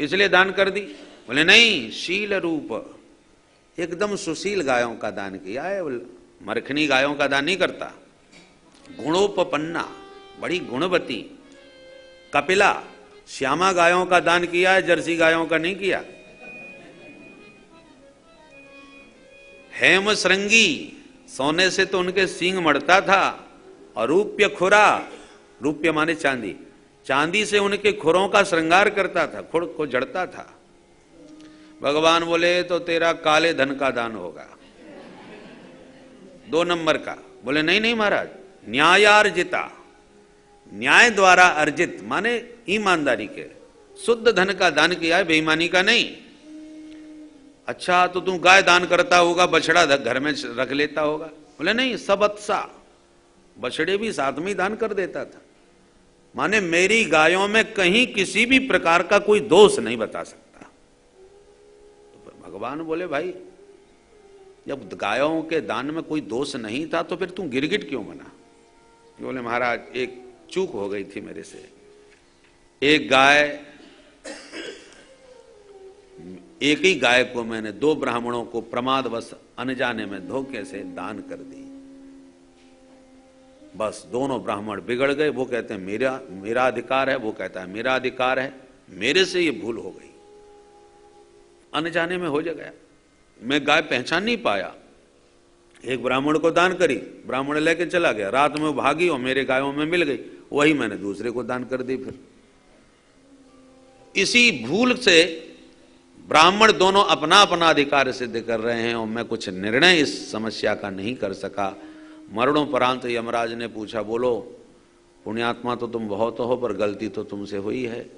इसलिए दान कर दी। बोले नहीं, शील रूप, एकदम सुशील गायों का दान किया है, मरखनी गायों का दान नहीं करता। गुणोपपन्ना, बड़ी गुणवती, कपिला, श्यामा गायों का दान किया है, जर्सी गायों का नहीं किया। हेम श्रृंगी, सोने से तो उनके सींग मड़ता था, और रूप्य खुरा, रूप्य माने चांदी, चांदी से उनके खुरों का श्रृंगार करता था, खुर को जड़ता था। भगवान बोले तो तेरा काले धन का दान होगा, 2 नंबर का। बोले नहीं नहीं महाराज, न्यायार्जिता, न्याय द्वारा अर्जित माने ईमानदारी के, शुद्ध धन का दान किया है, बेईमानी का नहीं। अच्छा तो तू गाय दान करता होगा, बछड़ा घर में रख लेता होगा। बोले नहीं, सबत्सा, बछड़े भी साथ में दान कर देता था। माने मेरी गायों में कहीं किसी भी प्रकार का कोई दोष नहीं बता सकता। तो भगवान बोले भाई, जब गायों के दान में कोई दोष नहीं था तो फिर तू गिरगिट क्यों बना? बोले महाराज एक चूक हो गई थी मेरे से, एक ही गाय को मैंने 2 ब्राह्मणों को प्रमादवश अनजाने में धोखे से दान कर दी। बस दोनों ब्राह्मण बिगड़ गए। वो कहते हैं मेरा अधिकार है, वो कहता है मेरा अधिकार है, मेरे से ये भूल हो गई, अनजाने में हो गया। मैं गाय पहचान नहीं पाया, एक ब्राह्मण को दान करी, ब्राह्मण लेके चला गया, रात में भागी और मेरे गायों में मिल गई, वही मैंने दूसरे को दान कर दी। फिर इसी भूल से ब्राह्मण दोनों अपना अपना अधिकार सिद्ध कर रहे हैं और मैं कुछ निर्णय इस समस्या का नहीं कर सका। मरणोपरांत यमराज ने पूछा, बोलो पुण्यात्मा तो तुम बहुत हो, पर गलती तो तुमसे हुई है,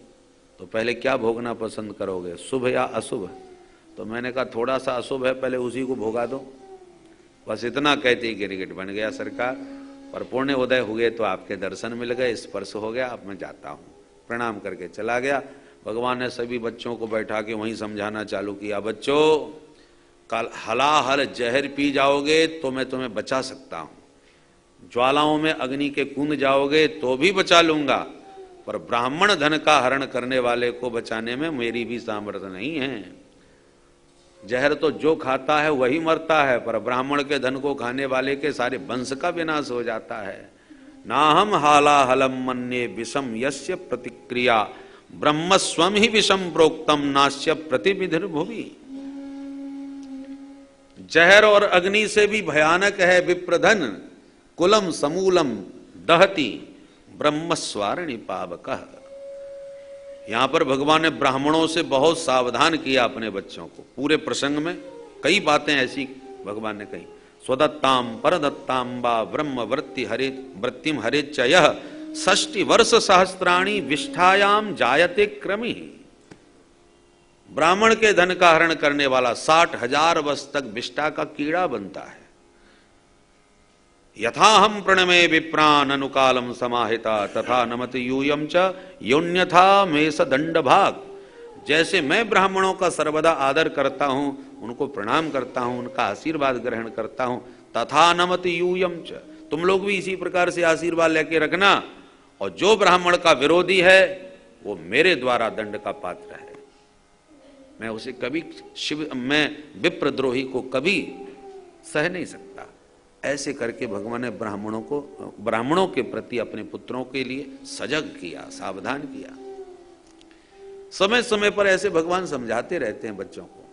तो पहले क्या भोगना पसंद करोगे, शुभ या अशुभ? तो मैंने कहा थोड़ा सा अशुभ है, पहले उसी को भोगा दो। बस इतना कहते ही गिरगिट बन गया सरकार। पर पुण्य उदय हुए तो आपके दर्शन मिल गए, स्पर्श हो गया, अब मैं जाता हूँ। प्रणाम करके चला गया। भगवान ने सभी बच्चों को बैठा के वहीं समझाना चालू किया, बच्चों कल हलाहल जहर पी जाओगे तो मैं तुम्हें बचा सकता हूँ, ज्वालाओं में अग्नि के कुंड जाओगे तो भी बचा लूंगा, पर ब्राह्मण धन का हरण करने वाले को बचाने में मेरी भी सामर्थ्य नहीं है। जहर तो जो खाता है वही मरता है, पर ब्राह्मण के धन को खाने वाले के सारे वंश का विनाश हो जाता है। नाहम हालाहलम मन्ये विषम यस्य प्रतिक्रिया, ब्रह्म स्वम ही विषम प्रोक्तम नास्य प्रतिविधिर भुवि। जहर और अग्नि से भी भयानक है विप्रधन, कुलम समूलम दहति ब्रह्म स्वारणि पावकः। यहां पर भगवान ने ब्राह्मणों से बहुत सावधान किया अपने बच्चों को। पूरे प्रसंग में कई बातें ऐसी भगवान ने कही। स्वदत्ताम परदत्ताम वा ब्रह्म वृत्तिम हरेच्च यः 60 वर्ष सहस्त्राणी विष्ठायाम जायते क्रमी। ब्राह्मण के धन का हरण करने वाला 60,000 वर्ष तक विष्ठा का कीड़ा बनता है। यथा हम प्रणमे विप्रान अनुकालम समाहिता तथा नमत यूयम च योन्यथा मेष दंड भाग। जैसे मैं ब्राह्मणों का सर्वदा आदर करता हूं, उनको प्रणाम करता हूं, उनका आशीर्वाद ग्रहण करता हूं, तथा नमत यूयम च, तुम लोग भी इसी प्रकार से आशीर्वाद लेके रखना। और जो ब्राह्मण का विरोधी है वो मेरे द्वारा दंड का पात्र है। मैं उसे कभी मैं विप्रद्रोही को कभी सह नहीं सकता। ऐसे करके भगवान ने ब्राह्मणों के प्रति अपने पुत्रों के लिए सजग किया, सावधान किया। समय समय पर ऐसे भगवान समझाते रहते हैं बच्चों को।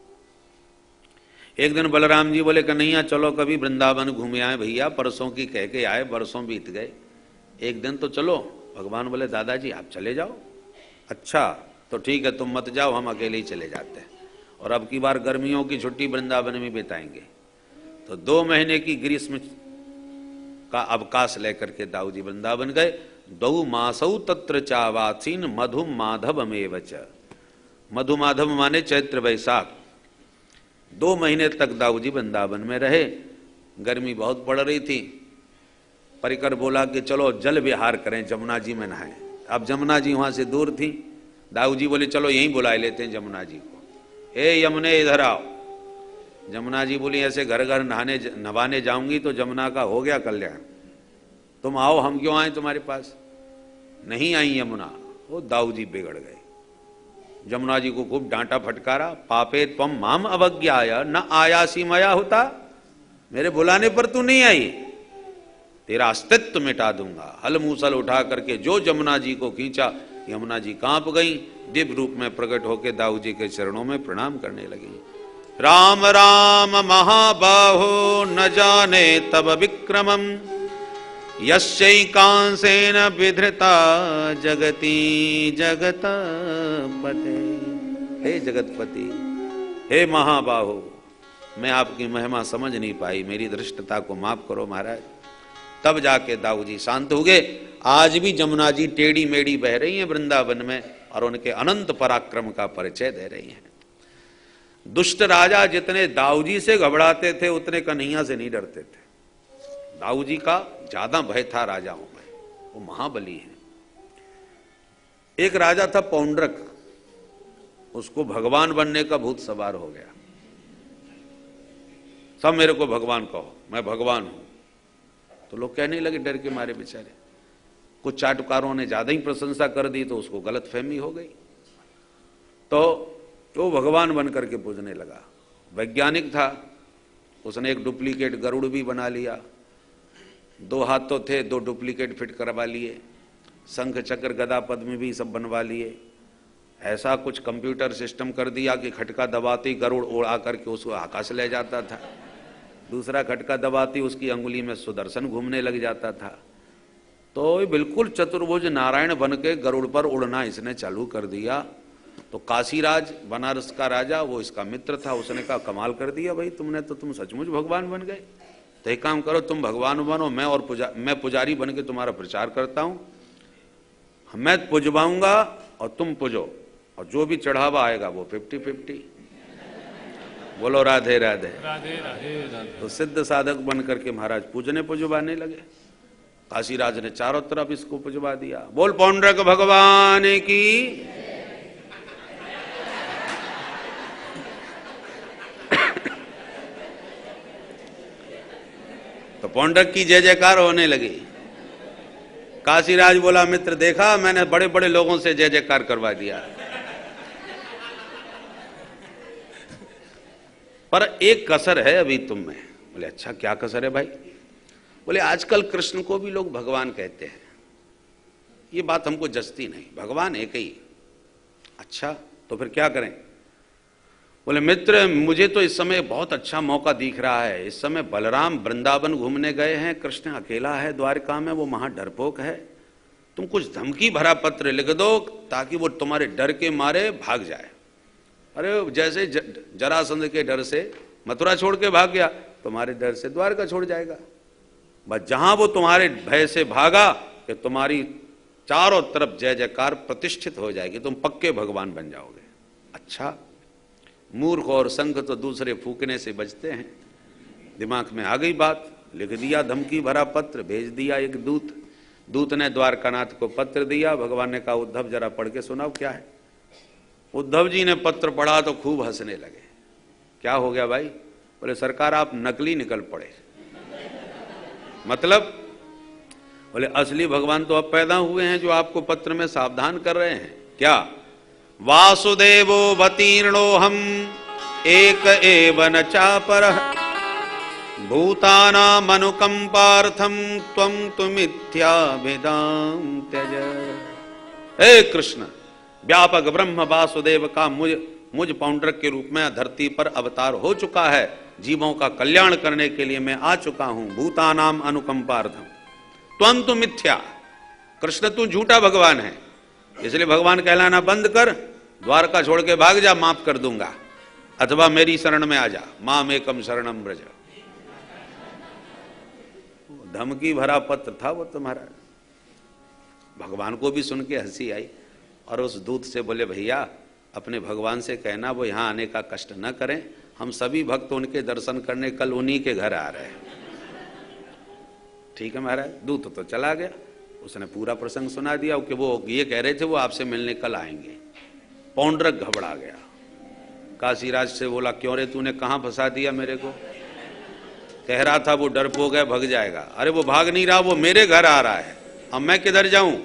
एक दिन बलराम जी बोले कन्हैया चलो कभी वृंदावन घूमे आए भैया, परसों की कह के आए, बरसों बीत गए, एक दिन तो चलो। भगवान बोले दादाजी आप चले जाओ। अच्छा तो ठीक है, तुम मत जाओ, हम अकेले ही चले जाते हैं, और अब की बार गर्मियों की छुट्टी वृंदावन में बिताएंगे। तो 2 महीने की ग्रीष्म का अवकाश लेकर के दाऊ जी वृंदावन गए। 2 मासौ तत्र चावासीन मधु माधवमेव च। मधु माधव माने चैत्र वैशाख। 2 महीने तक दाऊ जी वृंदावन में रहे। गर्मी बहुत पड़ रही थी। परिकर बोला कि चलो जल विहार करें, जमुना जी में नहाएं। अब जमुना जी वहां से दूर थी। दाऊ जी बोले चलो यहीं बुला लेते हैं जमुना जी को। ए यमुने इधर आओ। जमुना जी बोली ऐसे घर घर नहाने जाऊंगी तो जमुना का हो गया कल्याण, तुम आओ, हम क्यों आए तुम्हारे पास। नहीं आई यमुना। वो दाऊ जी बिगड़ गए। जमुना जी को खूब डांटा फटकारा। पापे त्वम माम अवज्ञाय न आयासी मया होता, मेरे बुलाने पर तू नहीं आई, तेरा अस्तित्व मिटा दूंगा। हल मूसल उठा करके जो जमुना जी को खींचा, यमुना जी कांप गई, दिव्य रूप में प्रकट होकर दाऊ जी के चरणों में प्रणाम करने लगी। राम राम महाबाहो न जाने तब विक्रमम, यस्यैकांसेन विधृता जगती जगतपते। हे जगतपति, हे महाबाहो, मैं आपकी महिमा समझ नहीं पाई, मेरी धृष्टता को माफ करो महाराज। तब जाके दाऊ जी शांत हो गए। आज भी जमुना जी टेढ़ी मेढ़ी बह रही हैं वृंदावन में और उनके अनंत पराक्रम का परिचय दे रही हैं। दुष्ट राजा जितने दाऊ जी से घबराते थे उतने कन्हैया से नहीं डरते थे। दाऊ जी का ज्यादा भय था राजाओं में, वो महाबली है। एक राजा था पौंड्रक, उसको भगवान बनने का भूत सवार हो गया। सब मेरे को भगवान कहो, मैं भगवान हूं। तो लोग कहने लगे डर के मारे बेचारे। कुछ चाटुकारों ने ज्यादा ही प्रशंसा कर दी तो उसको गलतफहमी हो गई, तो वो भगवान बन करके पूजने लगा। वैज्ञानिक था, उसने एक डुप्लीकेट गरुड़ भी बना लिया, 2 हाथ तो थे, 2 डुप्लीकेट फिट करवा लिए, शंख चक्र गदा पद्म भी सब बनवा लिए। ऐसा कुछ कंप्यूटर सिस्टम कर दिया कि खटका दबाती गरुड़ उड़ा करके उसको आकाश ले जाता था, दूसरा खटका दबाती उसकी अंगुली में सुदर्शन घूमने लग जाता था। तो बिल्कुल चतुर्भुज नारायण बन के गरुड़ पर उड़ना इसने चालू कर दिया। तो काशीराज बनारस का राजा, वो इसका मित्र था, उसने कहा कमाल कर दिया भाई तुमने, तो तुम सचमुच भगवान बन गए। तो एक काम करो, तुम भगवान बनो, मैं पुजारी बन के तुम्हारा प्रचार करता हूं, मैं पुजवाऊंगा और तुम पुजो, और जो भी चढ़ावा आएगा वो 50-50। बोलो राधे राधे राधे राधे। तो सिद्ध साधक बन करके महाराज पूजने पुजवाने लगे। काशीराज ने चारों तरफ इसको पुजवा दिया। बोल पौंड्रक भगवान की। तो पौंड्रक की जय जयकार होने लगी। काशीराज बोला मित्र देखा, मैंने बड़े बड़े लोगों से जय जयकार करवा दिया, पर एक कसर है अभी तुम में। बोले अच्छा क्या कसर है भाई? बोले आजकल कृष्ण को भी लोग भगवान कहते हैं, ये बात हमको जचती नहीं, भगवान एक ही। अच्छा तो फिर क्या करें? बोले मित्र मुझे तो इस समय बहुत अच्छा मौका दिख रहा है, इस समय बलराम वृंदावन घूमने गए हैं, कृष्ण अकेला है द्वारका में, वो महा डरपोक है, तुम कुछ धमकी भरा पत्र लिख दो ताकि वो तुम्हारे डर के मारे भाग जाए। अरे जैसे जरासंध के डर से मथुरा छोड़ के भाग गया, तुम्हारे डर से द्वारका छोड़ जाएगा। बस जहां वो तुम्हारे भय से भागा कि तुम्हारी चारों तरफ जय जयकार प्रतिष्ठित हो जाएगी, तुम पक्के भगवान बन जाओगे। अच्छा, मूर्ख और संघ तो दूसरे फूकने से बचते हैं। दिमाग में आ गई बात, लिख दिया धमकी भरा पत्र, भेज दिया एक दूत। दूत ने द्वारकानाथ को पत्र दिया। भगवान ने कहा उद्धव जरा पढ़ के सुनाओ क्या है। उद्धव जी ने पत्र पढ़ा तो खूब हंसने लगे। क्या हो गया भाई? बोले सरकार आप नकली निकल पड़े। मतलब? बोले असली भगवान तो अब पैदा हुए हैं, जो आपको पत्र में सावधान कर रहे हैं। क्या? वासुदेवो वतीर्णो हम एक एव न चापरः भूतानां अनुकंपार्थम त्वं तु मिथ्याभिधां त्यज। हे कृष्ण, व्यापक ब्रह्म वासुदेव का मुझ पौंड्रक के रूप में धरती पर अवतार हो चुका है। जीवों का कल्याण करने के लिए मैं आ चुका हूं। भूतानाम अनुकंपार्थम त्वं तु मिथ्या। कृष्ण तू झूठा भगवान है, इसलिए भगवान कहलाना बंद कर, द्वारका छोड़ के भाग जा, माफ कर दूंगा, अथवा मेरी शरण में आ जा, माम एकम शरणम ब्रज। धमकी भरा पत्र था वो तुम्हारा। भगवान को भी सुन के हंसी आई और उस दूत से बोले भैया अपने भगवान से कहना वो यहाँ आने का कष्ट न करें, हम सभी भक्त उनके दर्शन करने कल उन्हीं के घर आ रहे हैं। ठीक है महाराज। दूत तो चला गया, उसने पूरा प्रसंग सुना दिया कि वो ये कह रहे थे वो आपसे मिलने कल आएंगे। पौंड्रक घबरा गया, काशीराज से बोला क्यों रे तूने कहाँ फंसा दिया मेरे को? कह रहा था वो डरपोक है भग जाएगा। अरे वो भाग नहीं रहा, वो मेरे घर आ रहा है, अब मैं किधर जाऊं?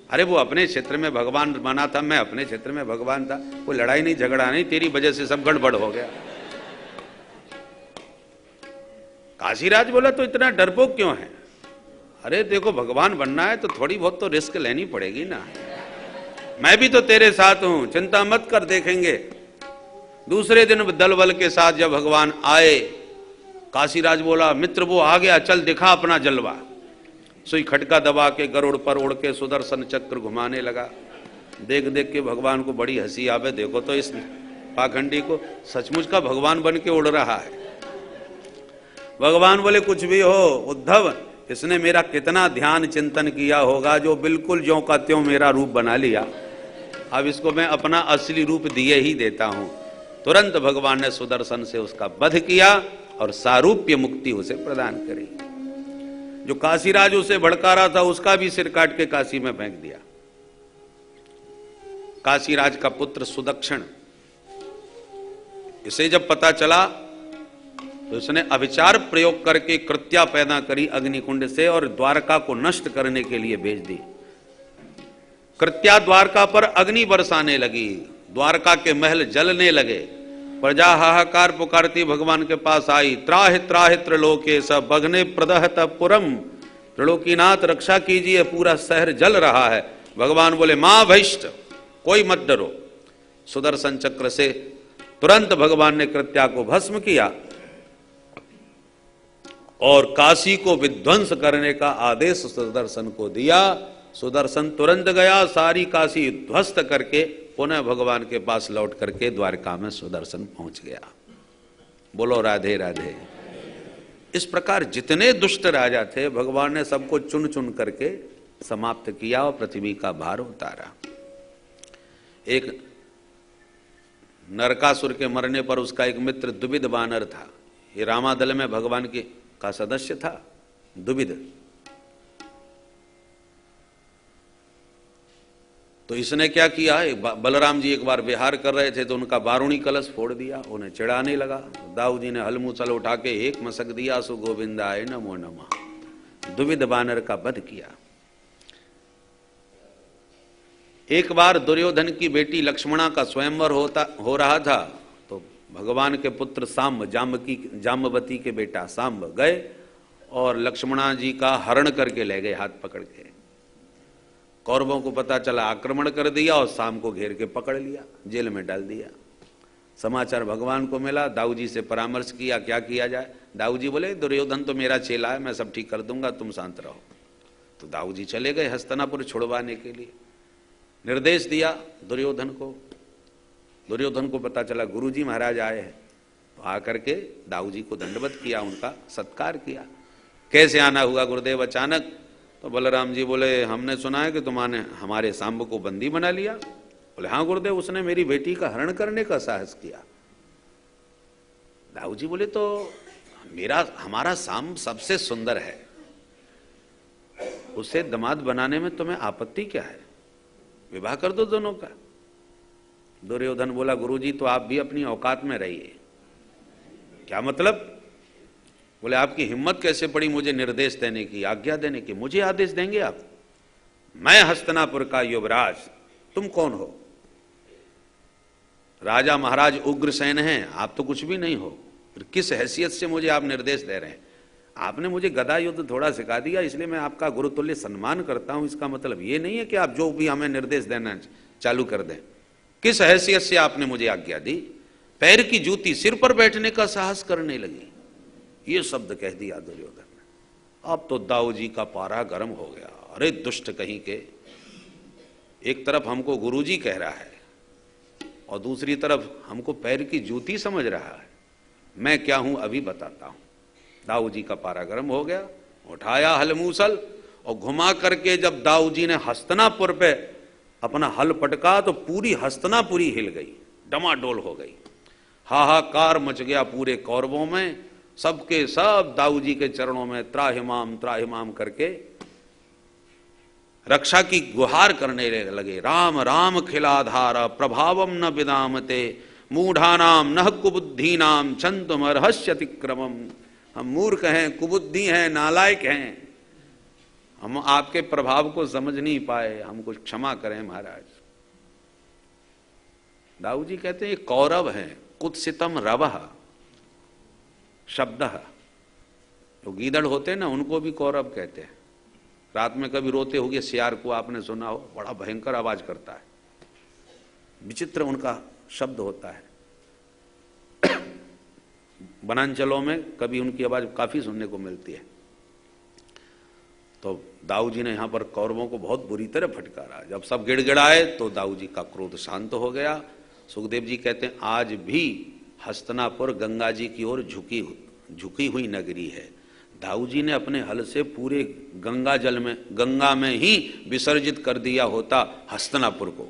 अरे वो अपने क्षेत्र में भगवान बना था, मैं अपने क्षेत्र में भगवान था, कोई लड़ाई नहीं झगड़ा नहीं, तेरी वजह से सब गड़बड़ हो गया। काशीराज बोला तो इतना डरपोक क्यों है? अरे देखो भगवान बनना है तो थोड़ी बहुत तो रिस्क लेनी पड़ेगी ना, मैं भी तो तेरे साथ हूं, चिंता मत कर, देखेंगे। दूसरे दिन दल बल के साथ जब भगवान आए, काशीराज बोला मित्र वो आ गया, चल दिखा अपना जलवा। सुई खटका दबा के गरुड़ पर उड़ के सुदर्शन चक्र घुमाने लगा। देख देख के भगवान को बड़ी हंसी आवे, देखो तो इस पाखंडी को, सचमुच का भगवान बन के उड़ रहा है। भगवान बोले कुछ भी हो उद्धव, इसने मेरा कितना ध्यान चिंतन किया होगा, जो बिल्कुल ज्यों का त्यों मेरा रूप बना लिया। अब इसको मैं अपना असली रूप दिए ही देता हूं। तुरंत भगवान ने सुदर्शन से उसका वध किया और सारूप्य मुक्ति उसे प्रदान करी। जो काशीराज उसे भड़का रहा था उसका भी सिर काट के काशी में फेंक दिया। काशीराज का पुत्र सुदक्षिण, इसे जब पता चला तो उसने अभिचार प्रयोग करके कृत्या पैदा करी अग्निकुंड से और द्वारका को नष्ट करने के लिए भेज दी। कृत्या द्वारका पर अग्नि बरसाने लगी, द्वारका के महल जलने लगे। प्रजा हाहाकार पुकारती भगवान के पास आई, त्राहि त्राहि त्रिलोके स बग्ने प्रदहत पुरम, त्रिलोकीनाथ रक्षा कीजिए, पूरा शहर जल रहा है। भगवान बोले मां भैष्ट, कोई मत डरो। सुदर्शन चक्र से तुरंत भगवान ने कृत्या को भस्म किया और काशी को विध्वंस करने का आदेश सुदर्शन को दिया। सुदर्शन तुरंत गया, सारी काशी ध्वस्त करके पुनः भगवान के पास लौट करके द्वारका में सुदर्शन पहुंच गया। बोलो राधे राधे। इस प्रकार जितने दुष्ट राजा थे भगवान ने सबको चुन चुन करके समाप्त किया और पृथ्वी का भार उतारा। एक नरकासुर के मरने पर उसका एक मित्र दुविध बानर था, ये रामादल में भगवान के का सदस्य था। दुविध, तो इसने क्या किया, बलराम जी एक बार विहार कर रहे थे तो उनका बारूणी कलश फोड़ दिया, उन्हें चिढ़ाने लगा। दाऊ जी ने हलमूसल उठा के एक मसक दिया, सु गोविंदाय नमो नमः। दुविध बानर का वध किया। एक बार दुर्योधन की बेटी लक्ष्मणा का स्वयंवर हो रहा था, तो भगवान के पुत्र सांब, जाम्बवती के बेटा सांब गए और लक्ष्मणा जी का हरण करके ले गए हाथ पकड़ के। कौरवों को पता चला, आक्रमण कर दिया और सांब को घेर के पकड़ लिया, जेल में डाल दिया। समाचार भगवान को मिला, दाऊ जी से परामर्श किया क्या किया जाए। दाऊ जी बोले दुर्योधन तो मेरा चेला है, मैं सब ठीक कर दूंगा, तुम शांत रहो। तो दाऊ जी चले गए हस्तिनापुर छुड़वाने के लिए। निर्देश दिया दुर्योधन को। दुर्योधन को पता चला गुरुजी महाराज आए हैं, तो आकर के दाऊ जी को दंडवत किया, उनका सत्कार किया। कैसे आना हुआ गुरुदेव अचानक? तो बलराम जी बोले हमने सुना है कि तुमने हमारे सांब को बंदी बना लिया। बोले हाँ गुरुदेव, उसने मेरी बेटी का हरण करने का साहस किया। दाऊ जी बोले तो हमारा सांब सबसे सुंदर है, उसे दामाद बनाने में तुम्हें आपत्ति क्या है? विवाह कर दो दोनों का। दुर्योधन बोला गुरुजी तो आप भी अपनी औकात में रहिए। क्या मतलब? बोले आपकी हिम्मत कैसे पड़ी मुझे निर्देश देने की, आज्ञा देने की? मुझे आदेश देंगे आप? मैं हस्तिनापुर का युवराज, तुम कौन हो? राजा महाराज उग्रसेन हैं, आप तो कुछ भी नहीं हो, फिर किस हैसियत से मुझे आप निर्देश दे रहे हैं? आपने मुझे गदा युद्ध थोड़ा सिखा दिया, इसलिए मैं आपका गुरुतुल्य सम्मान करता हूं। इसका मतलब ये नहीं है कि आप जो भी हमें निर्देश देना चालू कर दें। किस हैसियत से आपने मुझे आज्ञा दी? पैर की जूती सिर पर बैठने का साहस करने लगी, ये शब्द कह दिया दुर्योधन ने। अब तो दाऊ जी का पारा गर्म हो गया। अरे दुष्ट कहीं के, एक तरफ हमको गुरुजी कह रहा है और दूसरी तरफ हमको पैर की जूती समझ रहा है। मैं क्या हूं अभी बताता हूं। दाऊ जी का पारा गर्म हो गया, उठाया हलमूसल और घुमा करके जब दाऊ जी ने हस्तिनापुर पे अपना हल पटका तो पूरी हस्तिनापुरी हिल गई, डमाडोल हो गई। हाहाकार मच गया पूरे कौरवों में, सबके सब दाऊ जी के चरणों में त्राहिमाम करके रक्षा की गुहार करने लगे। राम राम खिलाधार प्रभावम न विदामते, मूढ़ानाम न कुबुद्धीनाम छंतुमर्हस्यतिक्रमम। हम मूर्ख हैं, कुबुद्धि हैं, नालायक हैं, हम आपके प्रभाव को समझ नहीं पाए, हमको क्षमा करें महाराज। दाऊ जी कहते हैं ये कौरव है, कुत्सितम रवः शब्द। जो गीदड़ होते हैं ना उनको भी कौरव कहते हैं। रात में कभी रोते होगे सियार को, आपने सुना हो, बड़ा भयंकर आवाज करता है, विचित्र उनका शब्द होता है। वनांचलों में कभी उनकी आवाज काफी सुनने को मिलती है। तो दाऊ जी ने यहां पर कौरवों को बहुत बुरी तरह फटकारा। जब सब गिड़गिड़ाए तो दाऊ जी का क्रोध शांत हो गया। सुखदेव जी कहते हैं आज भी हस्तिनापुर गंगा जी की ओर झुकी हुई नगरी है। दाऊ जी ने अपने हल से पूरे गंगा में ही विसर्जित कर दिया होता हस्तिनापुर को,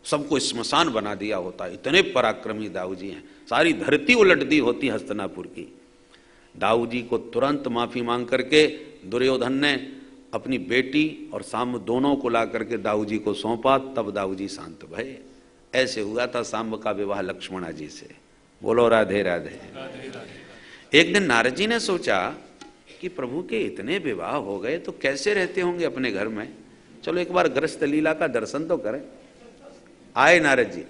सबको स्मशान बना दिया होता। इतने पराक्रमी दाऊ जी हैं, सारी धरती उलट दी होती हस्तिनापुर की। दाऊ जी को तुरंत माफी मांग करके दुर्योधन ने अपनी बेटी और सांब दोनों को ला करके दाऊ जी को सौंपा, तब दाऊ जी शांत भये। ऐसे हुआ था सांब का विवाह लक्ष्मणा जी से। बोलो राधे राधे। एक दिन नारद जी ने सोचा कि प्रभु के इतने विवाह हो गए तो कैसे रहते होंगे अपने घर में, चलो एक बार गृहस्थ लीला का दर्शन तो करें। आए नारद जी,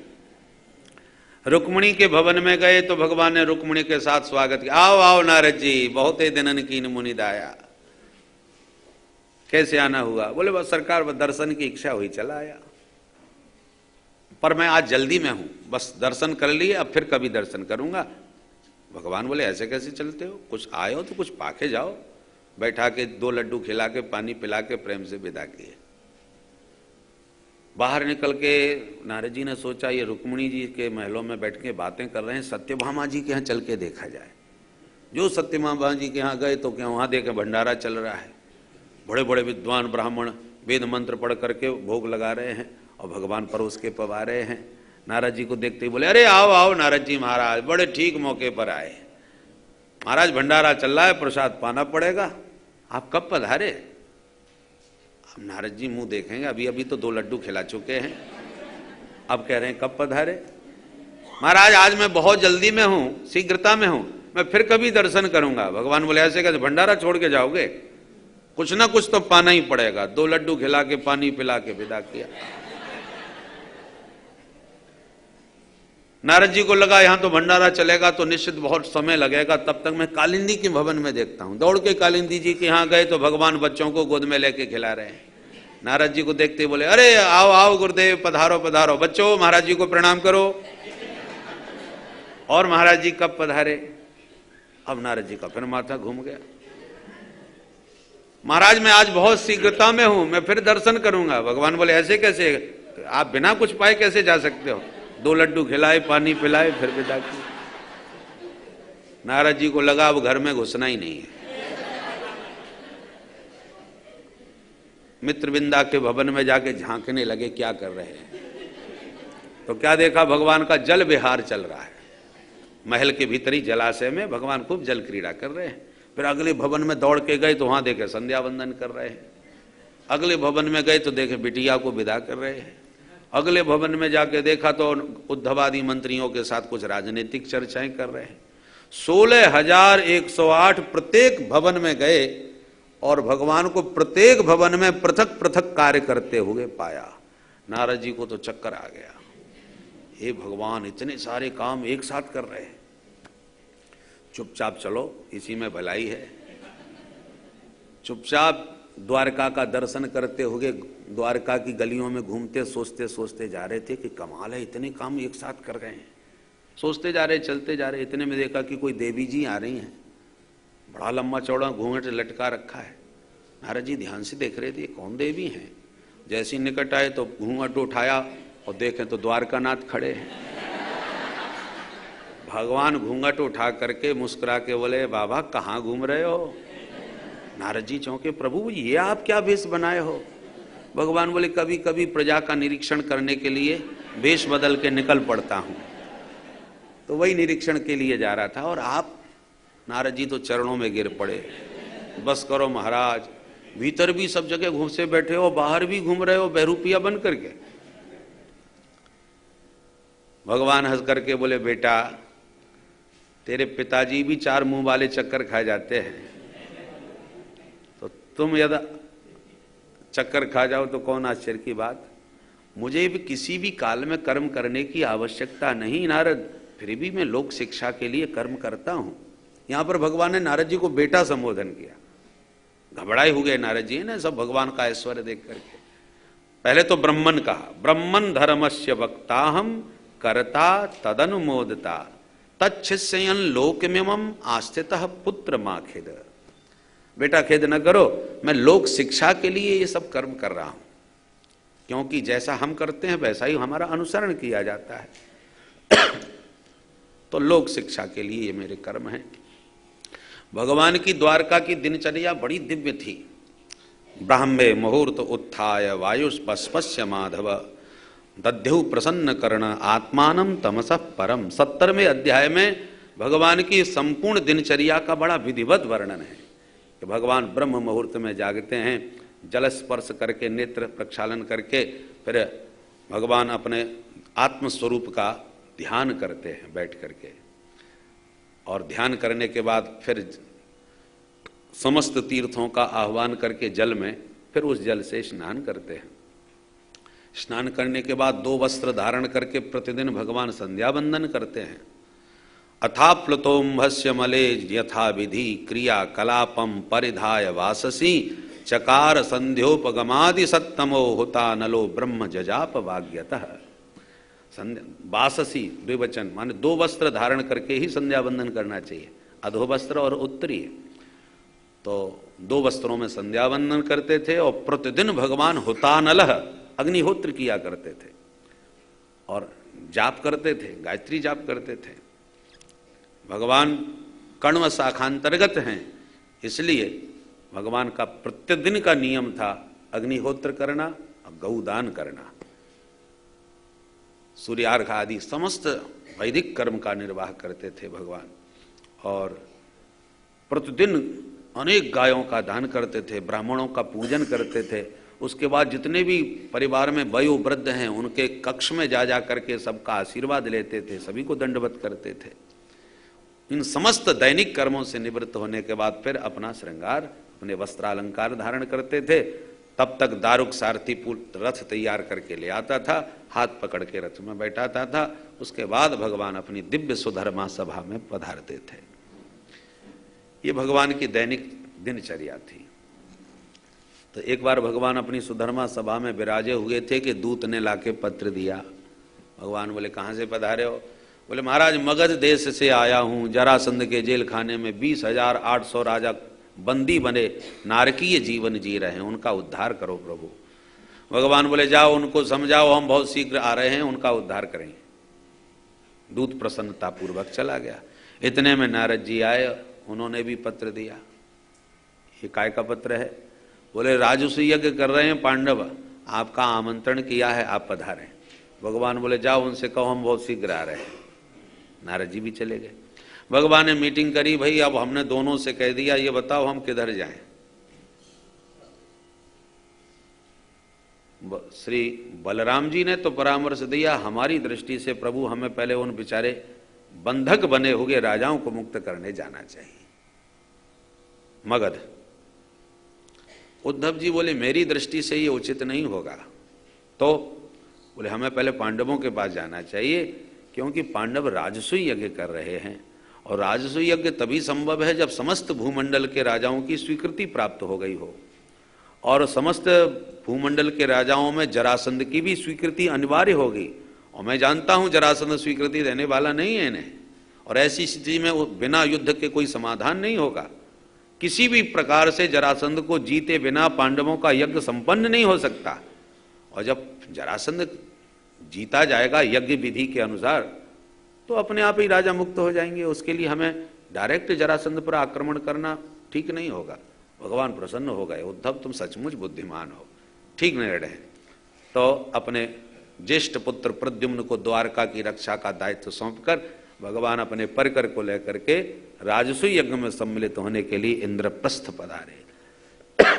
रुक्मिणी के भवन में गए तो भगवान ने रुक्मिणी के साथ स्वागत किया। आओ आओ नारद जी, बहुत ही दिनन कीन मुनि दाया। कैसे आना हुआ? बोले बस सरकार बस दर्शन की इच्छा हुई, चला आया, पर मैं आज जल्दी में हूं, बस दर्शन कर लिए, अब फिर कभी दर्शन करूंगा। भगवान बोले ऐसे कैसे चलते हो, कुछ आए हो तो कुछ पाके जाओ। बैठा के 2 लड्डू खिला के पानी पिला के प्रेम से विदा किए। बाहर निकल के नारद जी ने सोचा ये रुक्मिणी जी के महलों में बैठ के बातें कर रहे हैं, सत्यभामा जी के यहाँ चल के देखा जाए। जो सत्यभामा जी के यहाँ गए तो क्या वहाँ देखे भंडारा चल रहा है, बड़े बड़े विद्वान ब्राह्मण वेद मंत्र पढ़ करके भोग लगा रहे हैं और भगवान परोस के पवा रहे हैं। नारद जी को देखते ही बोले अरे आओ आओ नारद जी महाराज, बड़े ठीक मौके पर आए। महाराज भंडारा चल रहा है, प्रसाद पाना पड़ेगा, आप कब पधारे? अब नारद जी मुंह देखेंगे, अभी अभी तो 2 लड्डू खिला चुके हैं, अब कह रहे हैं कब पधारे? महाराज आज मैं बहुत जल्दी में हूं, शीघ्रता में हूं, मैं फिर कभी दर्शन करूंगा। भगवान बोले ऐसे कैसे, भंडारा छोड़ के जाओगे? कुछ ना कुछ तो पाना ही पड़ेगा। 2 लड्डू खिला के पानी पिला के विदा किया। नारद जी को लगा यहां तो भंडारा चलेगा तो निश्चित बहुत समय लगेगा, तब तक मैं कालिंदी के भवन में देखता हूं। दौड़ के कालिंदी जी के यहां गए तो भगवान बच्चों को गोद में लेके खिला रहे हैं। नारद जी को देखते बोले अरे आओ आओ गुरुदेव, पधारो पधारो, बच्चों महाराज जी को प्रणाम करो। और महाराज जी कब पधारे? अब नारद जी का फिर माथा घूम गया। महाराज मैं आज बहुत शीघ्रता में हूं, मैं फिर दर्शन करूंगा। भगवान बोले ऐसे कैसे, आप बिना कुछ पाए कैसे जा सकते हो? 2 लड्डू खिलाए, पानी पिलाए, फिर विदा किए। नारद जी को लगा अब घर में घुसना ही नहीं है। मित्रविंदा के भवन में जाके झांकने लगे क्या कर रहे हैं, तो क्या देखा भगवान का जल विहार चल रहा है। महल के भीतरी जलाशय में भगवान खूब जल क्रीड़ा कर रहे हैं। फिर अगले भवन में दौड़ के गए तो वहां देखे संध्या वंदन कर रहे हैं। अगले भवन में गए तो देखे बिटिया को विदा कर रहे हैं। अगले भवन में जाके देखा तो उद्धवादी मंत्रियों के साथ कुछ राजनीतिक चर्चाएं कर रहे हैं। 16,108 प्रत्येक भवन में गए और भगवान को प्रत्येक भवन में पृथक पृथक कार्य करते हुए पाया। नारद जी को तो चक्कर आ गया, हे भगवान इतने सारे काम एक साथ कर रहे हैं, चुपचाप चलो इसी में भलाई है। चुपचाप द्वारका का दर्शन करते हुए द्वारका की गलियों में घूमते सोचते सोचते जा रहे थे कि कमाल है, इतने काम एक साथ कर रहे हैं। सोचते जा रहे, चलते जा रहे, इतने में देखा कि कोई देवी जी आ रही हैं, बड़ा लंबा चौड़ा घूंघट लटका रखा है। नारद जी ध्यान से देख रहे थे कौन देवी हैं। जैसे ही निकट आए तो घूंघट उठाया और देखें तो द्वारकानाथ खड़े हैं। भगवान घूंघट उठा करके मुस्कुरा के बोले बाबा कहाँ घूम रहे हो? नारद जी चौंके, प्रभु ये आप क्या वेश बनाए हो? भगवान बोले कभी कभी प्रजा का निरीक्षण करने के लिए वेश बदल के निकल पड़ता हूं, तो वही निरीक्षण के लिए जा रहा था। और आप? नारद जी तो चरणों में गिर पड़े, बस करो महाराज, भीतर भी सब जगह घुसे बैठे हो, बाहर भी घूम रहे हो बहरूपिया बन करके। भगवान हंस करके बोले बेटा तेरे पिताजी भी 4 मुंह वाले चक्कर खा जाते हैं, तो तुम यदि चक्कर खा जाओ तो कौन आश्चर्य की बात। मुझे भी किसी भी काल में कर्म करने की आवश्यकता नहीं नारद, फिर भी मैं लोक शिक्षा के लिए कर्म करता हूं। यहां पर भगवान ने नारद जी को बेटा संबोधन किया। घबराए हुए नारद जी ने सब भगवान का ऐश्वर्य देख करके। पहले तो ब्रह्मन कहा, ब्रह्मन धर्मस्य वक्ताहम करता तदनुमोदता तच्छिष्यन लोकमिमं आस्थितः पुत्र माखेद। बेटा खेद न करो, मैं लोक शिक्षा के लिए ये सब कर्म कर रहा हूं, क्योंकि जैसा हम करते हैं वैसा ही हमारा अनुसरण किया जाता है। तो लोक शिक्षा के लिए ये मेरे कर्म हैं। भगवान की द्वारका की दिनचर्या बड़ी दिव्य थी। ब्राह्मे मुहूर्त उत्थाय वायुष्पस्पस्य माधव दध्यु प्रसन्न कर्ण आत्मानम तमसः परम। 70वें अध्याय में भगवान की संपूर्ण दिनचर्या का बड़ा विधिवत वर्णन है कि भगवान ब्रह्म मुहूर्त में जागते हैं, जल स्पर्श करके नेत्र प्रक्षालन करके फिर भगवान अपने आत्मस्वरूप का ध्यान करते हैं बैठ करके, और ध्यान करने के बाद फिर समस्त तीर्थों का आह्वान करके जल में फिर उस जल से स्नान करते हैं। स्नान करने के बाद 2 वस्त्र धारण करके प्रतिदिन भगवान संध्या वंदन करते हैं। अथाप्लुतोम्भस्य मले यथा विधि क्रिया कलापम परिधाय वाससी चकार संध्योपगमादि सत्तमो होता नलो ब्रह्म जजाप वाग्यतः। वाससी द्विवचन माने 2 वस्त्र धारण करके ही संध्या वंदन करना चाहिए, अधो वस्त्र और उत्तरीय। तो 2 वस्त्रों में संध्या वंदन करते थे और प्रतिदिन भगवान हुतानलह अग्निहोत्र किया करते थे और जाप करते थे, गायत्री जाप करते थे। भगवान कण्व शाखांतर्गत हैं, इसलिए भगवान का प्रतिदिन का नियम था अग्निहोत्र करना और गौदान करना, सूर्यार्घ आदि समस्त वैदिक कर्म का निर्वाह करते थे भगवान। और प्रतिदिन अनेक गायों का दान करते थे, ब्राह्मणों का पूजन करते थे। उसके बाद जितने भी परिवार में वयो वृद्ध हैं उनके कक्ष में जा करके सबका आशीर्वाद लेते थे, सभी को दंडवत करते थे। इन समस्त दैनिक कर्मों से निवृत्त होने के बाद फिर अपना श्रृंगार, अपने वस्त्रालंकार धारण करते थे। तब तक दारुक सारथी रथ तैयार करके ले आता था, हाथ पकड़ के रथ में बैठाता था। उसके बाद भगवान अपनी दिव्य सुधर्मा सभा में पधारते थे। ये भगवान की दैनिक दिनचर्या थी। तो एक बार भगवान अपनी सुधर्मा सभा में विराजे हुए थे कि दूत ने लाके पत्र दिया। भगवान बोले कहाँ से पधारे हो? बोले महाराज मगध देश से आया हूँ, जरासंध के जेल खाने में 20,800 राजा बंदी बने नारकीय जीवन जी रहे हैं, उनका उद्धार करो प्रभु। भगवान बोले जाओ उनको समझाओ, हम बहुत शीघ्र आ रहे हैं, उनका उद्धार करेंगे। दूत प्रसन्नता पूर्वक चला गया। इतने में नारद जी आए, उन्होंने भी पत्र दिया। ये काय का पत्र है? बोले राजसूय यज्ञ कर रहे हैं पांडव, आपका आमंत्रण किया है, आप पधारें। भगवान बोले जाओ उनसे कहो हम बहुत शीघ्र आ रहे हैं। नारद जी भी चले गए। भगवान ने मीटिंग करी, भाई अब हमने दोनों से कह दिया, ये बताओ हम किधर जाएं। श्री बलराम जी ने तो परामर्श दिया, हमारी दृष्टि से प्रभु हमें पहले उन बेचारे बंधक बने हुए राजाओं को मुक्त करने जाना चाहिए मगध। उद्धव जी बोले मेरी दृष्टि से ये उचित नहीं होगा। तो बोले हमें पहले पांडवों के पास जाना चाहिए, क्योंकि पांडव राजसूय यज्ञ कर रहे हैं, और राजसूय यज्ञ तभी संभव है जब समस्त भूमंडल के राजाओं की स्वीकृति प्राप्त हो गई हो, और समस्त भूमंडल के राजाओं में जरासंध की भी स्वीकृति अनिवार्य होगी। और मैं जानता हूं जरासंध स्वीकृति देने वाला नहीं है इन्हें, और ऐसी स्थिति में बिना युद्ध के कोई समाधान नहीं होगा। किसी भी प्रकार से जरासंध को जीते बिना पांडवों का यज्ञ संपन्न नहीं हो सकता। और जब जरासंध जीता जाएगा यज्ञ विधि के अनुसार, तो अपने आप ही राजा मुक्त हो जाएंगे। उसके लिए हमें डायरेक्ट जरासंध पर आक्रमण करना ठीक नहीं होगा। भगवान प्रसन्न हो गए, उद्धव तुम सचमुच बुद्धिमान हो, ठीक निर्णय है। तो अपने ज्येष्ठ पुत्र प्रद्युम्न को द्वारका की रक्षा का दायित्व सौंपकर भगवान अपने परिकर को लेकर के राजसूय यज्ञ में सम्मिलित होने के लिए इंद्रप्रस्थ पधारे।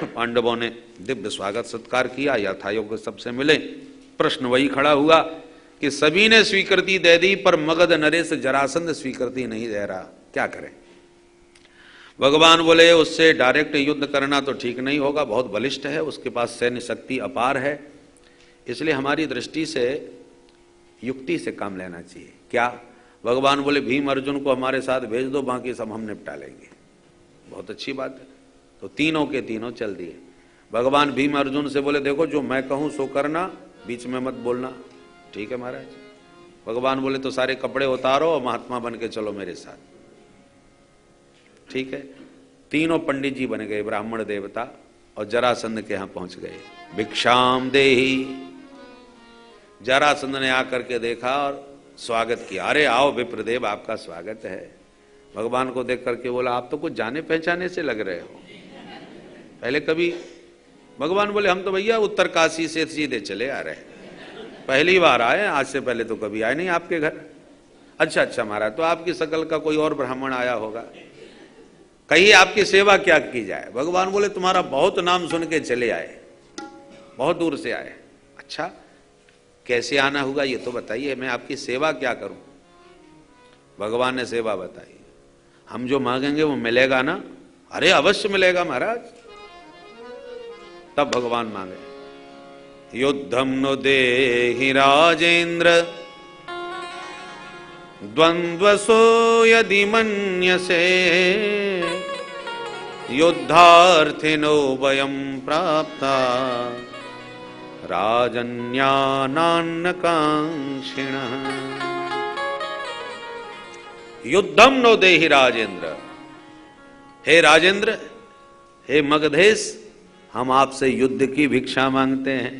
पांडवों ने दिव्य स्वागत सत्कार किया, यथायोग्य सबसे मिले। प्रश्न वही खड़ा हुआ कि सभी ने स्वीकृति दे दी, पर मगध नरेश जरासंध स्वीकृति नहीं दे रहा, क्या करें? भगवान बोले उससे डायरेक्ट युद्ध करना तो ठीक नहीं होगा, बहुत बलिष्ठ है, उसके पास सैन्य शक्ति अपार है, इसलिए हमारी दृष्टि से युक्ति से काम लेना चाहिए। क्या? भगवान बोले भीम अर्जुन को हमारे साथ भेज दो, बाकी सब हम निपटा लेंगे। बहुत अच्छी बात है। तो तीनों के तीनों चल दिए। भगवान भीम अर्जुन से बोले देखो जो मैं कहूं सो करना, बीच में मत बोलना। ठीक है महाराज। भगवान बोले तो सारे कपड़े उतारो और महात्मा बन के चलो मेरे साथ। ठीक है। तीनों पंडित जी बन गए, ब्राह्मण देवता, और जरासंध के यहां पहुंच गए। भिक्षाम देही। जरासंध ने आकर के देखा और स्वागत किया। अरे आओ विप्रदेव, आपका स्वागत है। भगवान को देख करके बोला आप तो कुछ जाने पहचाने से लग रहे हो, पहले कभी? भगवान बोले हम तो भैया उत्तर काशी से सीधे चले आ रहे हैं, पहली बार आए, आज से पहले तो कभी आए नहीं आपके घर। अच्छा अच्छा महाराज, तो आपकी शकल का कोई और ब्राह्मण आया होगा, कहिए आपकी सेवा क्या की जाए। भगवान बोले तुम्हारा बहुत नाम सुन के चले आए, बहुत दूर से आए। अच्छा कैसे आना होगा ये तो बताइए, मैं आपकी सेवा क्या करूं। भगवान ने सेवा बताई। हम जो मांगेंगे वो मिलेगा ना? अरे अवश्य मिलेगा महाराज। तब भगवान मांगे युद्धम नो देहि राजेंद्र द्वंद्वसो यदि मन्यसे युद्धार्थिनो वयं प्राप्ता राजन्यानान्नकांक्षिणः। युद्धम नो देहि राजेंद्र। हे राजेंद्र, हे मगधेश, हम आपसे युद्ध की भिक्षा मांगते हैं।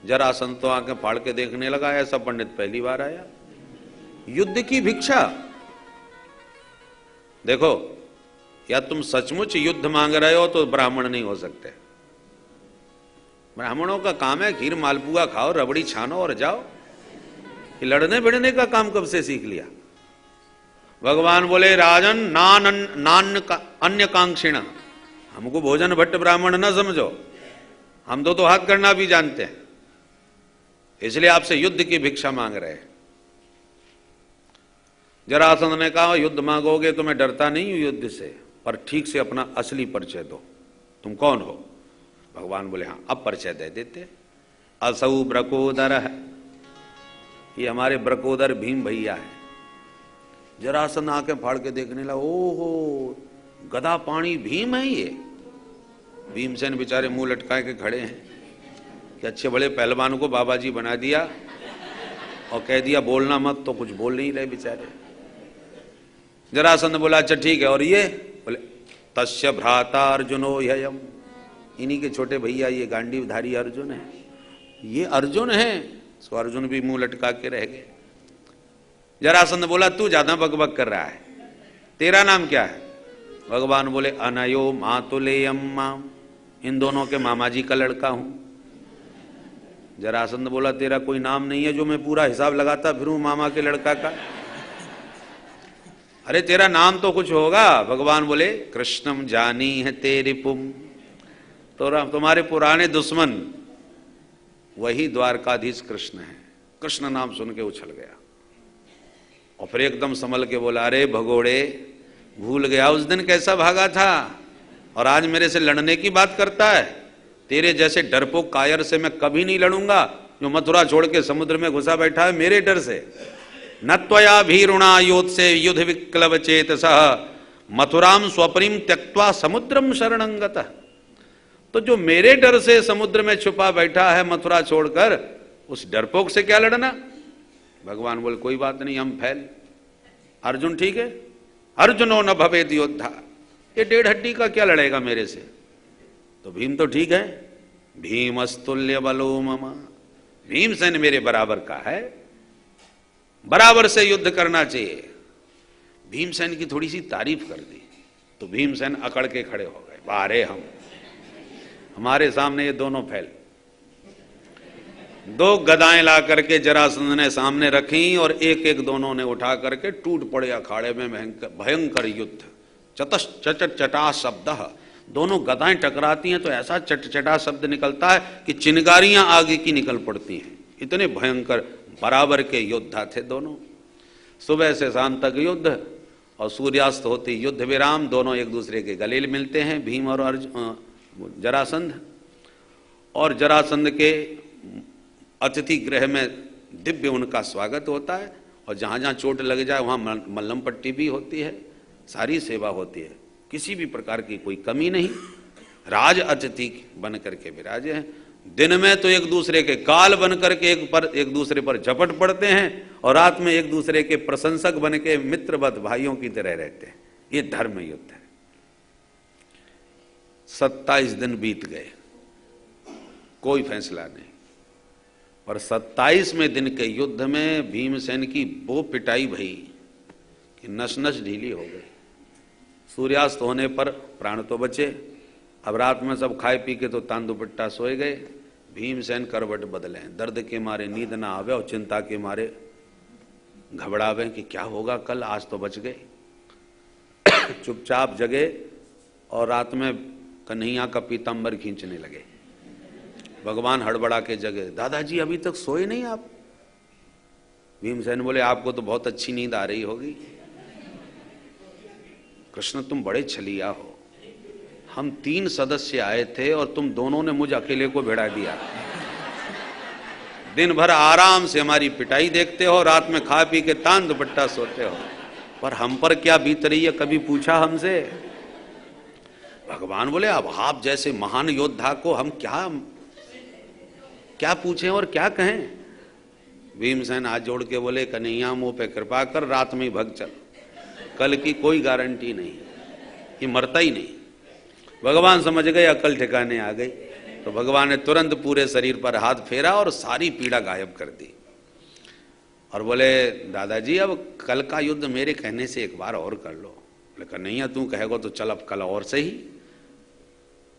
जरासंध तो आंखें फाड़ के देखने लगा, ऐसा पंडित पहली बार आया। युद्ध की भिक्षा। देखो, या तुम सचमुच युद्ध मांग रहे हो तो ब्राह्मण नहीं हो सकते। ब्राह्मणों का काम है खीर मालपुआ खाओ, रबड़ी छानो और जाओ। कि लड़ने भिड़ने का काम कब से सीख लिया? भगवान बोले राजन नान अन्य कांक्षिण, हमको भोजन भट्ट ब्राह्मण न समझो, हम तो हाथ करना भी जानते हैं, इसलिए आपसे युद्ध की भिक्षा मांग रहे हैं। जरासंध ने कहा युद्ध मांगोगे तो मैं डरता नहीं हूं युद्ध से, पर ठीक से अपना असली परिचय दो, तुम कौन हो? भगवान बोले हाँ अब परिचय दे देते। असौ ब्रकोदर है, ये हमारे ब्रकोदर भीम भैया है। जरासंध आंखें फाड़ के देखने लगा, ओहो गदा पानी भीम है ये। भीमसेन बेचारे मुंह लटकाए के खड़े हैं कि अच्छे बड़े पहलवान को बाबा जी बना दिया और कह दिया बोलना मत, तो कुछ बोल नहीं रहे बेचारे। जरासंध बोला अच्छा ठीक है, और ये? बोले तस्य भ्राता अर्जुनो ह्ययम्, इन्हीं के छोटे भैया ये गांडीवधारी अर्जुन है। ये अर्जुन है? सो अर्जुन भी मुंह लटका के रह गए। जरासंध बोला तू ज्यादा बकबक कर रहा है, तेरा नाम क्या है? भगवान बोले अनयो मातुलेयम माम, इन दोनों के मामा जी का लड़का हूं। जरासंध बोला तेरा कोई नाम नहीं है जो मैं पूरा हिसाब लगाता फिरूं मामा के लड़का का? अरे तेरा नाम तो कुछ होगा। भगवान बोले कृष्णम जानी है तेरी पुम, तो तुम्हारे पुराने दुश्मन वही द्वारकाधीश कृष्ण है। कृष्ण नाम सुन के उछल गया और फिर एकदम संभल के बोला अरे भगोड़े, भूल गया उस दिन कैसा भागा था और आज मेरे से लड़ने की बात करता है। तेरे जैसे डरपोक कायर से मैं कभी नहीं लड़ूंगा जो मथुरा छोड़ के समुद्र में घुसा बैठा है मेरे डर से। न त्वया भीरुणा योत से युद्ध विक्लव चेतसः मथुराम स्वप्रिम त्यक्त्वा समुद्रम शरणंगतः। तो जो मेरे डर से समुद्र में छुपा बैठा है मथुरा छोड़कर, उस डरपोक से क्या लड़ना? भगवान बोले कोई बात नहीं, हम फैल। अर्जुन ठीक है, अर्जुनो न भवेद योद्धा, ये डेढ़ हड्डी का क्या लड़ेगा मेरे से? तो भीम तो ठीक है, भीमस्तुल्य बलो मम, भीमसेन मेरे बराबर का है, बराबर से युद्ध करना चाहिए। भीमसेन की थोड़ी सी तारीफ कर दी तो भीमसेन अकड़ के खड़े हो गए, बारे हमारे सामने ये दोनों फैल। दो गदाएं ला करके जरासंध ने सामने रखी और एक एक दोनों ने उठा करके टूट पड़े अखाड़े में भयंकर युद्ध। चतस चट चटा शब्द, दोनों गदाएं टकराती हैं तो ऐसा चटचटा शब्द निकलता है कि चिंगारियां आगे की निकल पड़ती हैं। इतने भयंकर बराबर के योद्धा थे दोनों। सुबह से शाम तक युद्ध और सूर्यास्त होते युद्ध विराम, दोनों एक दूसरे के गले मिलते हैं, भीम और जरासंध। और जरासंध के अतिथि गृह में दिव्य उनका स्वागत होता है, और जहाँ जहाँ चोट लग जाए वहाँ मल्लम पट्टी भी होती है, सारी सेवा होती है, किसी भी प्रकार की कोई कमी नहीं। राज अतिथि बन करके विराजे हैं। दिन में तो एक दूसरे के काल बन करके एक दूसरे पर झपट पड़ते हैं, और रात में एक दूसरे के प्रशंसक बन के मित्रवत भाइयों की तरह रहते हैं। ये धर्म युद्ध है। 27 दिन बीत गए, कोई फैसला नहीं। पर 27वें दिन के युद्ध में भीमसेन की वो पिटाई भई कि नस नस ढीली हो गई। सूर्यास्त होने पर प्राण तो बचे। अब रात में सब खाए पी के तो तान दुपट्टा सोए गए। भीमसेन करवट बदले, दर्द के मारे नींद ना आवे और चिंता के मारे घबरावे कि क्या होगा कल, आज तो बच गए। चुपचाप जगे और रात में कन्हैया का पीताम्बर खींचने लगे। भगवान हड़बड़ा के जगे, दादाजी अभी तक सोए नहीं आप? भीमसेन बोले, आपको तो बहुत अच्छी नींद आ रही होगी। कृष्ण तुम बड़े छलिया हो, हम 3 सदस्य आए थे और तुम दोनों ने मुझे अकेले को भिड़ा दिया। दिन भर आराम से हमारी पिटाई देखते हो, रात में खा पी के तान दुपट्टा सोते हो, पर हम पर क्या बीत रही है कभी पूछा हमसे? भगवान बोले, अब आप जैसे महान योद्धा को हम क्या पूछें और क्या कहें? भीमसेन हाथ जोड़ के बोले, कन्हैया मुंह पे कृपा कर, रात में ही भग चल, कल की कोई गारंटी नहीं, ये मरता ही नहीं। भगवान समझ गए अकल ठिकाने आ गई, तो भगवान ने तुरंत पूरे शरीर पर हाथ फेरा और सारी पीड़ा गायब कर दी, और बोले, दादाजी अब कल का युद्ध मेरे कहने से एक बार और कर लो। बोले, कन्हैया तू कहेगो तो चल अब कल और सही।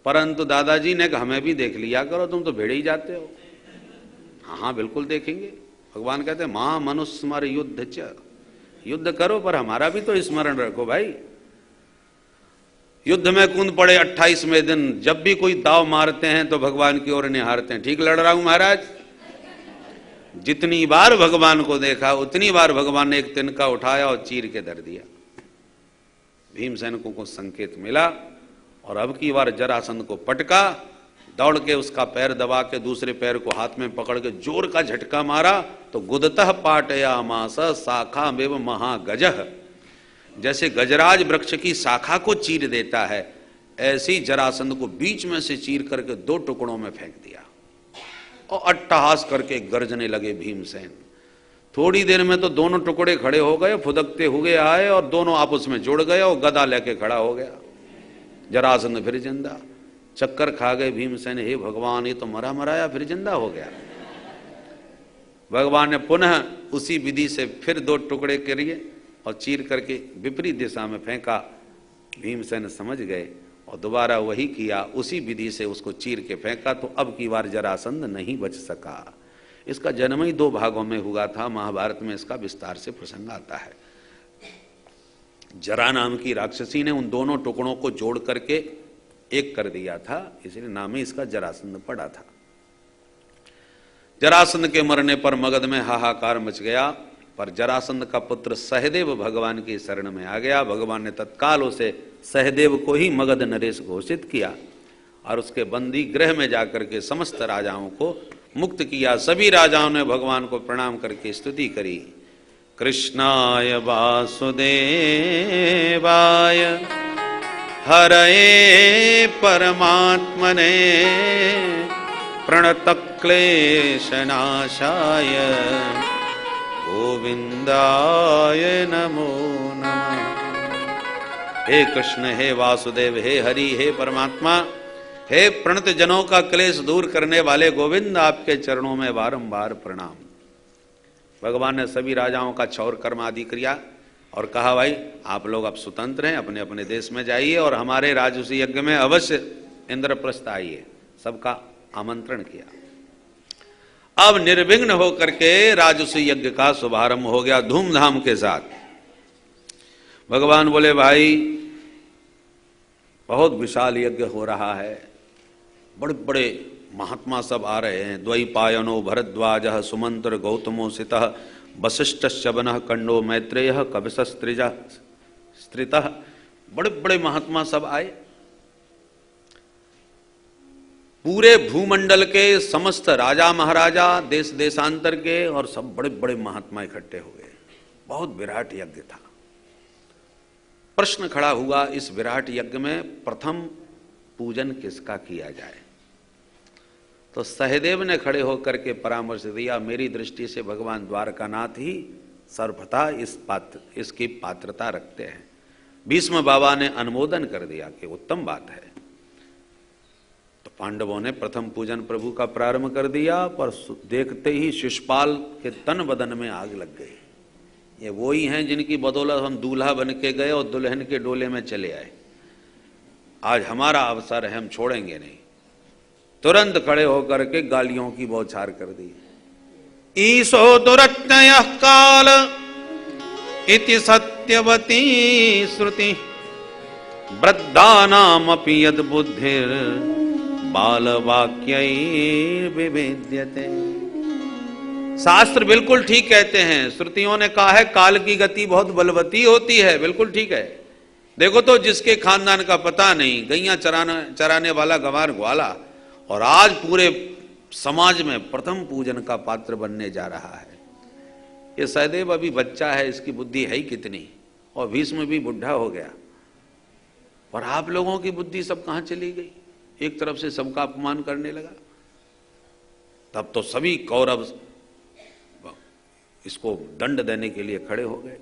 परंतु दादाजी ने कहा, हमें भी देख लिया करो, तुम तो भिड़ ही जाते हो। हाँ हाँ बिल्कुल देखेंगे। भगवान कहते, मां मनुस्मर युद्ध च, युद्ध करो पर हमारा भी तो स्मरण रखो भाई। युद्ध में कूद पड़े 28वें दिन। जब भी कोई दाव मारते हैं तो भगवान की ओर निहारते हैं, ठीक लड़ रहा हूं महाराज। जितनी बार भगवान को देखा उतनी बार भगवान ने एक तिनका उठाया और चीर के धर दिया। भीमसेन को कुछ संकेत मिला, और अब की बार जरासंध को पटका, दौड़ के उसका पैर दबा के दूसरे पैर को हाथ में पकड़ के जोर का झटका मारा, तो गुदतः पाटयामास शाखा मेव महागजः। जैसे गजराज वृक्ष की शाखा को चीर देता है, ऐसी जरासंध को बीच में से चीर करके 2 टुकड़ों में फेंक दिया, और अट्टहास करके गरजने लगे भीमसेन। थोड़ी देर में तो दोनों टुकड़े खड़े हो गए, फुदकते हुए आए और दोनों आपस में जुड़ गए, और गदा लेके खड़ा हो गया। जरासंध फिर जिंदा। चक्कर खा गए भीमसेन, हे भगवान ये तो मरा मराया फिर जिंदा हो गया। भगवान ने पुनः उसी विधि से फिर 2 टुकड़े करिए और चीर करके विपरीत दिशा में फेंका। भीमसेन समझ गए और दोबारा वही किया, उसी विधि से उसको चीर के फेंका, तो अब की बार जरासंध नहीं बच सका। इसका जन्म ही 2 भागों में हुआ था। महाभारत में इसका विस्तार से प्रसंग आता है। जरा नाम की राक्षसी ने उन दोनों टुकड़ों को जोड़ करके एक कर दिया था, इसलिए नाम ही इसका जरासंध पड़ा था। जरासंध के मरने पर मगध में हाहाकार मच गया, पर जरासंध का पुत्र सहदेव भगवान की शरण में आ गया। भगवान ने तत्काल उसे सहदेव को ही मगध नरेश घोषित किया, और उसके बंदी गृह में जाकर के समस्त राजाओं को मुक्त किया। सभी राजाओं ने भगवान को प्रणाम करके स्तुति करी। कृष्णाय वासुदेवाय हरये परमात्मने प्रणतक्लेशनाशाय गोविंदाय नमो नमः। हे कृष्ण, हे वासुदेव, हे हरि, हे परमात्मा, हे प्रणत जनों का क्लेश दूर करने वाले गोविंद, आपके चरणों में बारंबार प्रणाम। भगवान ने सभी राजाओं का क्षौर कर्म आदि किया और कहा, भाई आप लोग अब स्वतंत्र हैं, अपने अपने देश में जाइए और हमारे राजसूय यज्ञ में अवश्य इंद्रप्रस्थ आइए। सबका आमंत्रण किया। अब निर्विघ्न होकर के राजसूय यज्ञ का शुभारंभ हो गया धूमधाम के साथ। भगवान बोले, भाई बहुत विशाल यज्ञ हो रहा है, बड़े बड़े महात्मा सब आ रहे हैं। द्वैपायनो भरद्वाजः सुमंत्र गौतमो सितः वसिष्ठ शबनः कंडो मैत्रेयः कविशस्त्रिजा स्त्रितः, बड़े बड़े महात्मा सब आए। पूरे भूमंडल के समस्त राजा महाराजा, देश देशांतर के और सब बड़े बड़े महात्मा इकट्ठे हुए। बहुत विराट यज्ञ था। प्रश्न खड़ा हुआ, इस विराट यज्ञ में प्रथम पूजन किसका किया जाए? तो सहदेव ने खड़े होकर के परामर्श दिया, मेरी दृष्टि से भगवान द्वारकानाथ ही सर्वथा इसकी पात्रता रखते हैं। भीष्म बाबा ने अनुमोदन कर दिया कि उत्तम बात है। तो पांडवों ने प्रथम पूजन प्रभु का प्रारंभ कर दिया, पर देखते ही शिशुपाल के तन बदन में आग लग गई। ये वो ही हैं जिनकी बदौलत हम दूल्हा बन के गए और दुल्हन के डोले में चले आए। आज हमारा अवसर है, हम छोड़ेंगे नहीं। तुरंत खड़े होकर के गालियों की बौछार कर दी। ईशो दुरत्ययः काल इति सत्यवती श्रुति, वृद्धानामपि यद बुद्धिर बालवाक्यैर्विभेद्यते। शास्त्र बिल्कुल ठीक कहते हैं। श्रुतियों ने कहा है काल की गति बहुत बलवती होती है। बिल्कुल ठीक है। देखो तो जिसके खानदान का पता नहीं, गैया चराने वाला गंवार ग्वाला, और आज पूरे समाज में प्रथम पूजन का पात्र बनने जा रहा है। ये सहदेव अभी बच्चा है, इसकी बुद्धि है ही कितनी, और भीष्म भी बुढ़ा हो गया। और आप लोगों की बुद्धि सब कहां चली गई? एक तरफ से सबका अपमान करने लगा। तब तो सभी कौरव इसको दंड देने के लिए खड़े हो गए।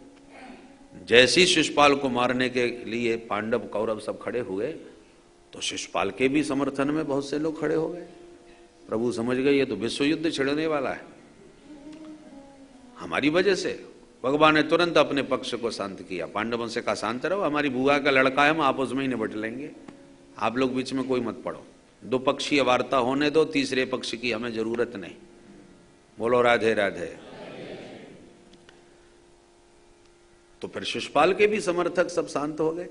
जैसी शिशुपाल को मारने के लिए पांडव कौरव सब खड़े हुए, तो शिशुपाल के भी समर्थन में बहुत से लोग खड़े हो गए। प्रभु समझ गए ये तो विश्व युद्ध छिड़ने वाला है हमारी वजह से। भगवान ने तुरंत अपने पक्ष को शांत किया। पांडवों से कहा शांत रहो, हमारी बुआ का लड़का है, हम आपस में ही निपट लेंगे, आप लोग बीच में कोई मत पड़ो। दो पक्षीय वार्ता होने दो, तीसरे पक्ष की हमें जरूरत नहीं। बोलो राधे राधे। तो फिर शिशुपाल के भी समर्थक सब शांत हो गए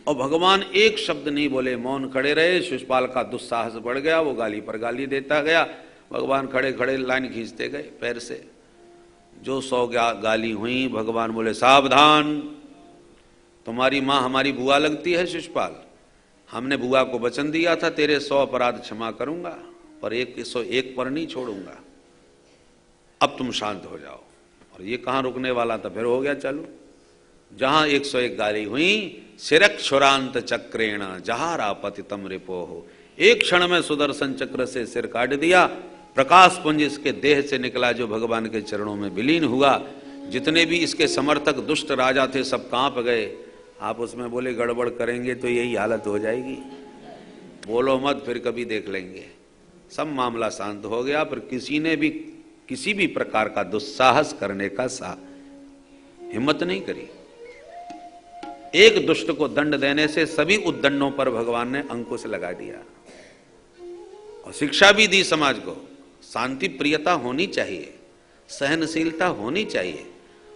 और भगवान एक शब्द नहीं बोले, मौन खड़े रहे। शिशुपाल का दुस्साहस बढ़ गया, वो गाली पर गाली देता गया। भगवान खड़े खड़े लाइन खींचते गए पैर से। जो 100 गाली हुई, भगवान बोले सावधान, तुम्हारी मां हमारी बुआ लगती है शिशुपाल। हमने बुआ को वचन दिया था तेरे 100 अपराध क्षमा करूंगा, पर 101 पर नहीं छोड़ूंगा। अब तुम शांत हो जाओ। और ये कहां रुकने वाला था, फिर हो गया चालू। जहां 101 गाली हुई, शिरक्षुरांत चक्रेण जहारा पतितम रिपोह, एक क्षण में सुदर्शन चक्र से सिर काट दिया। प्रकाश पुंज इसके देह से निकला, जो भगवान के चरणों में विलीन हुआ। जितने भी इसके समर्थक दुष्ट राजा थे सब कांप गए। आप उसमें बोले गड़बड़ करेंगे तो यही हालत हो जाएगी, बोलो मत, फिर कभी देख लेंगे। सब मामला शांत हो गया। पर किसी ने भी किसी भी प्रकार का दुस्साहस करने का हिम्मत नहीं करी। एक दुष्ट को दंड देने से सभी उद्दंडों पर भगवान ने अंकुश लगा दिया और शिक्षा भी दी समाज को। शांति प्रियता होनी चाहिए, सहनशीलता होनी चाहिए,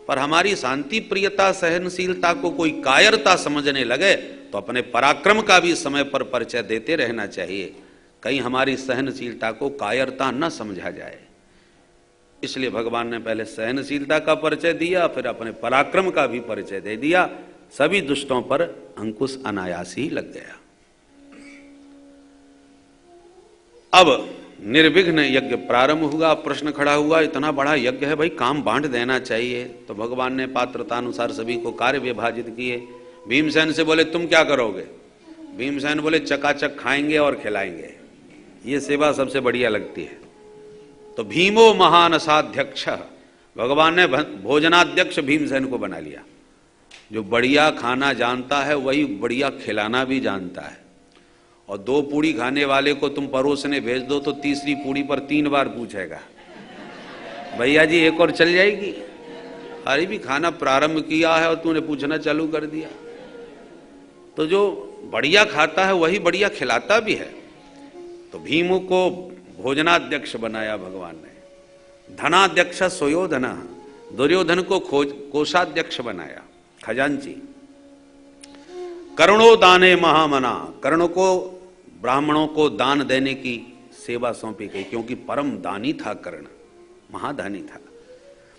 पर हमारी शांति प्रियता सहनशीलता को कोई कायरता समझने लगे तो अपने पराक्रम का भी समय पर परिचय देते रहना चाहिए। कहीं हमारी सहनशीलता को कायरता न समझा जाए। इसलिए भगवान ने पहले सहनशीलता का परिचय दिया, फिर अपने पराक्रम का भी परिचय दे दिया। सभी दुष्टों पर अंकुश अनायास ही लग गया। अब निर्विघ्न यज्ञ प्रारंभ हुआ। प्रश्न खड़ा हुआ, इतना बड़ा यज्ञ है भाई, काम बांट देना चाहिए। तो भगवान ने पात्रतानुसार सभी को कार्य विभाजित किए। भीमसेन से बोले तुम क्या करोगे? भीमसेन बोले चकाचक खाएंगे और खिलाएंगे, ये सेवा सबसे बढ़िया लगती है। तो भीमो महानसाध्यक्ष, भगवान ने भोजनाध्यक्ष भीमसेन को बना लिया। जो बढ़िया खाना जानता है वही बढ़िया खिलाना भी जानता है। और 2 पूड़ी खाने वाले को तुम परोसने भेज दो तो तीसरी पूड़ी पर 3 बार पूछेगा, भैया जी एक और चल जाएगी? अरे भी खाना प्रारंभ किया है और तूने पूछना चालू कर दिया। तो जो बढ़िया खाता है वही बढ़िया खिलाता भी है। तो भीम को भोजनाध्यक्ष बनाया भगवान ने। धनाध्यक्ष सुयोधन, दुर्योधन को कोषाध्यक्ष बनाया, खजांची। कर्णो दाने महामना, कर्ण को ब्राह्मणों को दान देने की सेवा सौंपी गई, क्योंकि परम दानी था कर्ण, महादानी था।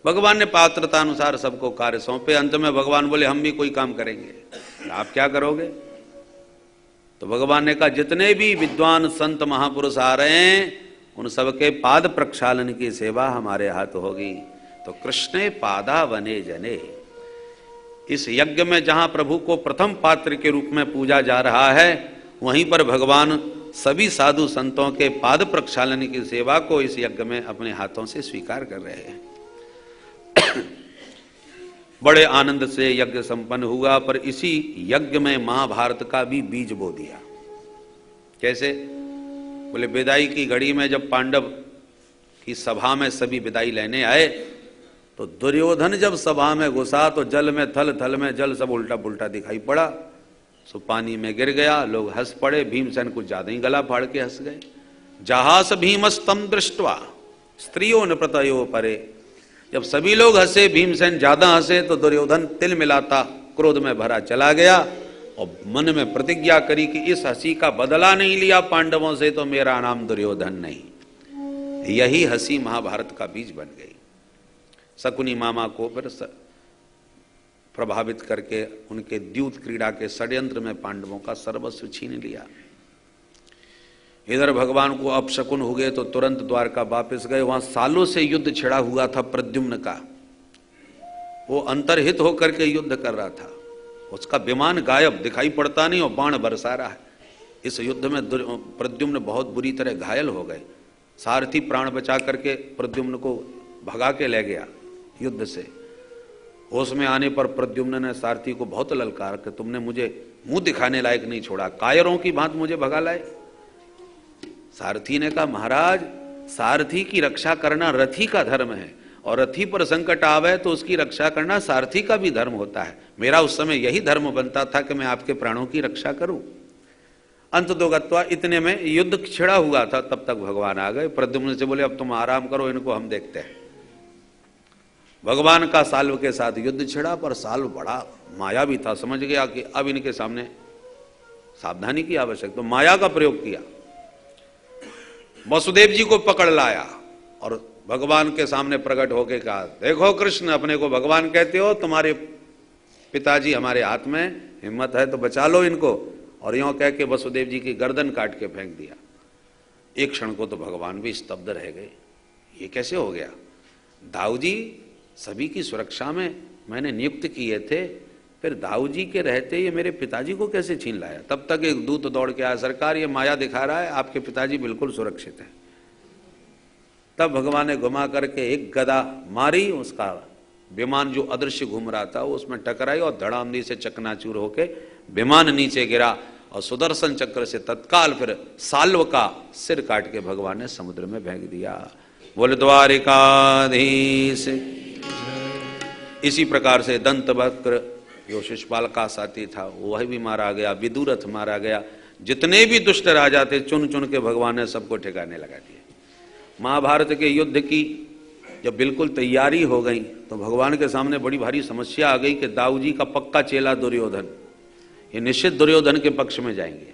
भगवान ने पात्रता अनुसार सबको कार्य सौंपे। अंत में भगवान बोले हम भी कोई काम करेंगे, आप क्या करोगे? तो भगवान ने कहा जितने भी विद्वान संत महापुरुष आ रहे हैं उन सबके पाद प्रक्षालन की सेवा हमारे हाथ होगी। तो कृष्णे पादा वने जने, इस यज्ञ में जहां प्रभु को प्रथम पात्र के रूप में पूजा जा रहा है, वहीं पर भगवान सभी साधु संतों के पाद प्रक्षालन की सेवा को इस यज्ञ में अपने हाथों से स्वीकार कर रहे हैं। बड़े आनंद से यज्ञ संपन्न हुआ, पर इसी यज्ञ में महाभारत का भी बीज बो दिया। कैसे? बोले विदाई की घड़ी में जब पांडव की सभा में सभी विदाई लेने आए, तो दुर्योधन जब सभा में घुसा तो जल में थल थल में जल सब उल्टा पुल्टा दिखाई पड़ा, सो पानी में गिर गया। लोग हंस पड़े, भीमसेन कुछ ज्यादा ही गला फाड़ के हंस गए। जहास भीमस्तम दृष्टवा स्त्रियों न प्रतयो परे, जब सभी लोग हंसे, भीमसेन ज्यादा हंसे, तो दुर्योधन तिल मिलाता क्रोध में भरा चला गया और मन में प्रतिज्ञा करी कि इस हंसी का बदला नहीं लिया पांडवों से तो मेरा नाम दुर्योधन नहीं। यही हंसी महाभारत का बीज बन गई। शकुनी मामा को फिर प्रभावित करके उनके द्यूत क्रीड़ा के षड्यंत्र में पांडवों का सर्वस्व छीन लिया। इधर भगवान को अपशकुन हो गए तो तुरंत द्वारका वापस गए। वहां सालों से युद्ध छिड़ा हुआ था प्रद्युम्न का, वो अंतर्हित होकर के युद्ध कर रहा था। उसका विमान गायब, दिखाई पड़ता नहीं और बाण बरसा रहा है। इस युद्ध में प्रद्युम्न बहुत बुरी तरह घायल हो गए। सारथी प्राण बचा करके प्रद्युम्न को भगा के ले गया युद्ध से। होश में आने पर प्रद्युम्न ने सारथी को बहुत ललकार कि तुमने मुझे मुंह दिखाने लायक नहीं छोड़ा, कायरों की भांति मुझे भगा लाए। सारथी ने कहा महाराज, सारथी की रक्षा करना रथी का धर्म है, और रथी पर संकट आवे तो उसकी रक्षा करना सारथी का भी धर्म होता है। मेरा उस समय यही धर्म बनता था कि मैं आपके प्राणों की रक्षा करूं। अंत दो गत्वा, इतने में युद्ध छिड़ा हुआ था, तब तक भगवान आ गए। प्रद्युम्न से बोले अब तुम आराम करो, इनको हम देखते हैं। भगवान का साल्व के साथ युद्ध छिड़ा, पर साल्व बड़ा माया भी था, समझ गया कि अब इनके सामने सावधानी की आवश्यकता, तो माया का प्रयोग किया। वसुदेव जी को पकड़ लाया और भगवान के सामने प्रकट होके कहा, देखो कृष्ण, अपने को भगवान कहते हो, तुम्हारे पिताजी हमारे हाथ में, हिम्मत है तो बचा लो इनको। और यूं कह के वसुदेव जी की गर्दन काट के फेंक दिया। एक क्षण को तो भगवान भी स्तब्ध रह गए, ये कैसे हो गया? दाऊ जी सभी की सुरक्षा में मैंने नियुक्त किए थे, फिर दाऊ जी के रहते ये मेरे पिताजी को कैसे छीन लाया? तब तक एक दूत दौड़ के आया, सरकार ये माया दिखा रहा है, आपके पिताजी बिल्कुल सुरक्षित हैं। तब भगवान ने घुमा करके एक गदा मारी, उसका विमान जो अदृश्य घूम रहा था वो उसमें टकराई और धड़ामदी से चकनाचूर होके विमान नीचे गिरा, और सुदर्शन चक्र से तत्काल फिर साल्व का सिर काट के भगवान ने समुद्र में फेंक दिया। बोले द्वारिकाधीश। इसी प्रकार से दंत वक्र जो शिशुपाल का साथी था वह भी मारा गया, विदुरथ मारा गया। जितने भी दुष्ट राजा थे चुन चुन के भगवान ने सबको ठिकाने लगा दिए। महाभारत के युद्ध की जब बिल्कुल तैयारी हो गई तो भगवान के सामने बड़ी भारी समस्या आ गई कि दाऊ जी का पक्का चेला दुर्योधन, ये निश्चित दुर्योधन के पक्ष में जाएंगे,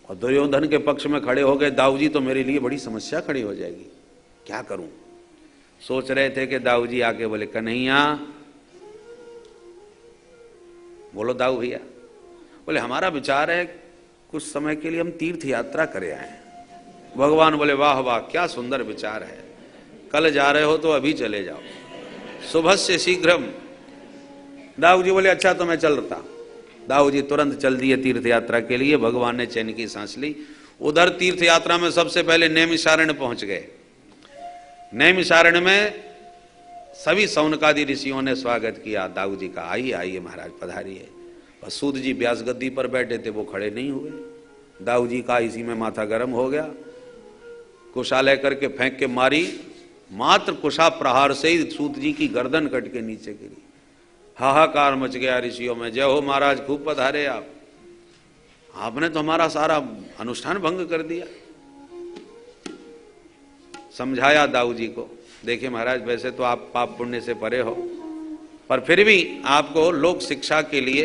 और दुर्योधन के पक्ष में खड़े हो गए दाऊ जी तो मेरे लिए बड़ी समस्या खड़ी हो जाएगी, क्या करूं? सोच रहे थे कि दाऊ जी आके बोले, कन्हैया, बोलो दाऊ भैया। बोले हमारा विचार है कुछ समय के लिए हम तीर्थ यात्रा करे आए। भगवान बोले वाह वाह, क्या सुंदर विचार है, कल जा रहे हो तो अभी चले जाओ, सुबह से शीघ्रम। दाऊ जी बोले अच्छा तो मैं चलता। दाऊ जी तुरंत चल दिए तीर्थ यात्रा के लिए। भगवान ने चैन की सांस ली। उधर तीर्थ यात्रा में सबसे पहले नैमिषारण्य पहुंच गए। नैमिषारण्य में सभी सौनकादि ऋषियों ने स्वागत किया दाऊ जी का, आइए आइए महाराज पधारिए। और सूत जी व्यास गद्दी पर बैठे थे, वो खड़े नहीं हुए। दाऊ जी का इसी में माथा गर्म हो गया, कुशा लेकर के फेंक के मारी, मात्र कुशा प्रहार से ही सूत जी की गर्दन कट के नीचे गिरी। हाहाकार मच गया ऋषियों में, जय हो महाराज, खूब पधारे आप, आपने तो हमारा सारा अनुष्ठान भंग कर दिया। समझाया दाऊ जी को, देखिए महाराज वैसे तो आप पाप पुण्य से परे हो, पर फिर भी आपको लोक शिक्षा के लिए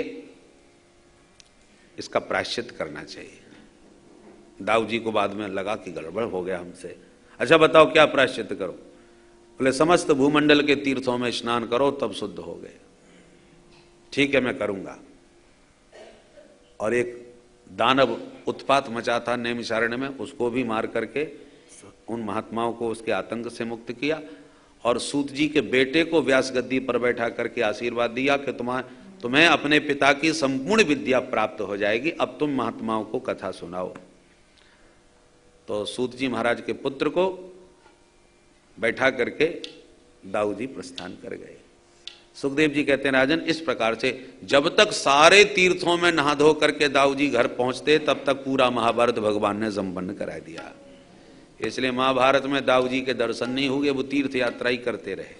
इसका प्रायश्चित करना चाहिए। दाऊ जी को बाद में लगा कि गड़बड़ हो गया हमसे। अच्छा बताओ क्या प्रायश्चित करो? बोले समस्त भूमंडल के तीर्थों में स्नान करो तब शुद्ध हो गए। ठीक है मैं करूंगा। और एक दानव उत्पात मचा था नैमिषारण्य में, उसको भी मार करके उन महात्माओं को उसके आतंक से मुक्त किया। और सूत जी के बेटे को व्यास गद्दी पर बैठा करके आशीर्वाद दिया कि तुम्हें अपने पिता की संपूर्ण विद्या प्राप्त हो जाएगी, अब तुम महात्माओं को कथा सुनाओ। तो सूत जी महाराज के पुत्र को बैठा करके दाऊ जी प्रस्थान कर गए। सुखदेव जी कहते हैं राजन, इस प्रकार से जब तक सारे तीर्थों में नहा धो करके दाऊ जी घर पहुंचते तब तक पूरा महाभारत भगवान ने संपन्न करा दिया। इसलिए महाभारत में दाऊ जी के दर्शन नहीं हुए, वो तीर्थ यात्रा ही करते रहे।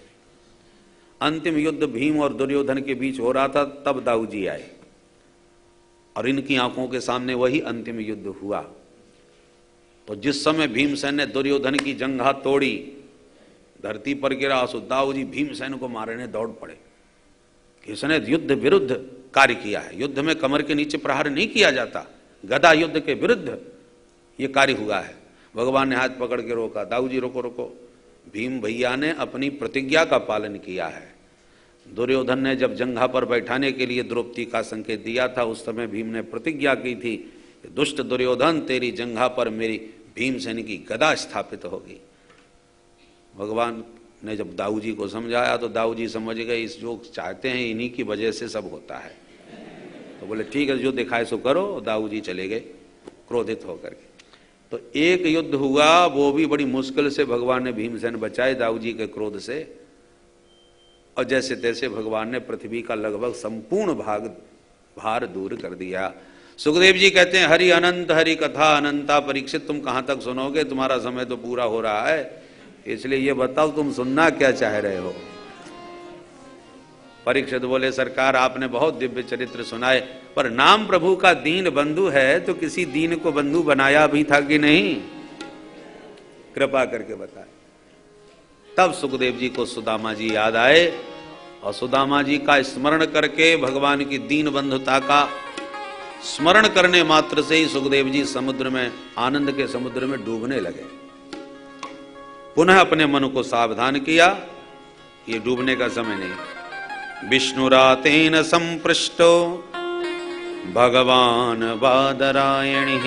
अंतिम युद्ध भीम और दुर्योधन के बीच हो रहा था, तब दाऊ जी आए और इनकी आंखों के सामने वही अंतिम युद्ध हुआ। तो जिस समय भीमसेन ने दुर्योधन की जंघा तोड़ी, धरती पर गिरा, सो दाऊ जी भीमसेन को मारने दौड़ पड़े। इसने युद्ध विरुद्ध कार्य किया है। युद्ध में कमर के नीचे प्रहार नहीं किया जाता, गदा युद्ध के विरुद्ध ये कार्य हुआ है। भगवान ने हाथ पकड़ के रोका, दाऊ जी रोको रोको। भीम भैया ने अपनी प्रतिज्ञा का पालन किया है। दुर्योधन ने जब जंघा पर बैठाने के लिए द्रौपदी का संकेत दिया था, उस समय भीम ने प्रतिज्ञा की थी, दुष्ट दुर्योधन तेरी जंघा पर मेरी भीमसेन की गदा स्थापित होगी। भगवान ने जब दाऊ जी को समझाया तो दाऊ जी समझ गए, इस जो चाहते हैं इन्हीं की वजह से सब होता है। तो बोले ठीक है जो दिखाए सो करो। दाऊ जी चले गए क्रोधित होकर के। तो एक युद्ध हुआ, वो भी बड़ी मुश्किल से भगवान ने भीमसेन बचाए दाऊ जी के क्रोध से। और जैसे तैसे भगवान ने पृथ्वी का लगभग संपूर्ण भार दूर कर दिया। सुखदेव जी कहते हैं हरि अनंत हरि कथा अनंता। परीक्षित तुम कहां तक सुनोगे, तुम्हारा समय तो पूरा हो रहा है, इसलिए ये बताओ तुम सुनना क्या चाह रहे हो। परीक्षित बोले सरकार आपने बहुत दिव्य चरित्र सुनाए, पर नाम प्रभु का दीन बंधु है तो किसी दीन को बंधु बनाया भी था कि नहीं, कृपा करके बताए। तब सुखदेव जी को सुदामा जी याद आए और सुदामा जी का स्मरण करके भगवान की दीन बंधुता का स्मरण करने मात्र से ही सुखदेव जी समुद्र में, आनंद के समुद्र में डूबने लगे। पुनः अपने मन को सावधान किया, ये डूबने का समय नहीं। विष्णुरातेन संपृष्टो भगवान बादरायणी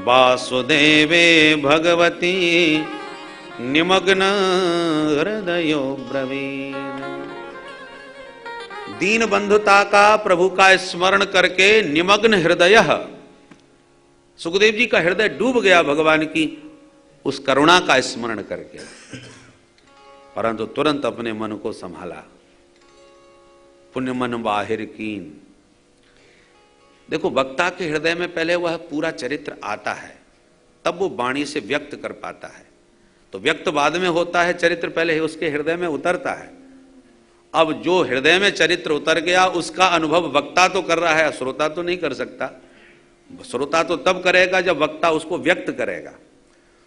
वासुदेवे भगवती निमग्न हृदयो ब्रवीण। दीन बंधुता का, प्रभु का स्मरण करके निमग्न हृदय, सुखदेव जी का हृदय डूब गया भगवान की उस करुणा का स्मरण करके। परंतु तुरंत अपने मन को संभाला। पुण्य मन बाहिर कीन। देखो वक्ता के हृदय में पहले वह पूरा चरित्र आता है, तब वो वाणी से व्यक्त कर पाता है। तो व्यक्त बाद में होता है, चरित्र पहले ही उसके हृदय में उतरता है। अब जो हृदय में चरित्र उतर गया उसका अनुभव वक्ता तो कर रहा है, श्रोता तो नहीं कर सकता। श्रोता तो तब करेगा जब वक्ता उसको व्यक्त करेगा।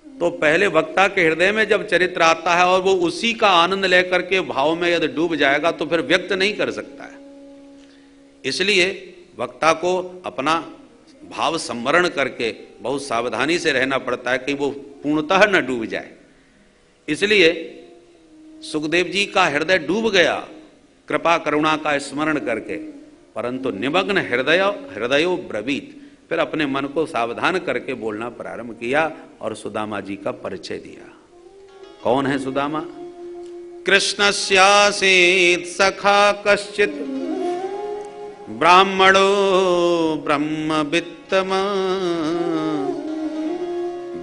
तो पहले वक्ता के हृदय में जब चरित्र आता है और वो उसी का आनंद लेकर के भाव में यदि डूब जाएगा तो फिर व्यक्त नहीं कर सकता है। इसलिए वक्ता को अपना भाव संवरण करके बहुत सावधानी से रहना पड़ता है कि वो पूर्णतः न डूब जाए। इसलिए सुखदेव जी का हृदय डूब गया कृपा करुणा का स्मरण करके, परंतु निमग्न हृदयो ब्रवीत, फिर अपने मन को सावधान करके बोलना प्रारंभ किया और सुदामा जी का परिचय दिया। कौन है सुदामा? कृष्णस्यासीत् सखा कश्चित् ब्राह्मणो ब्रह्मवित्तमा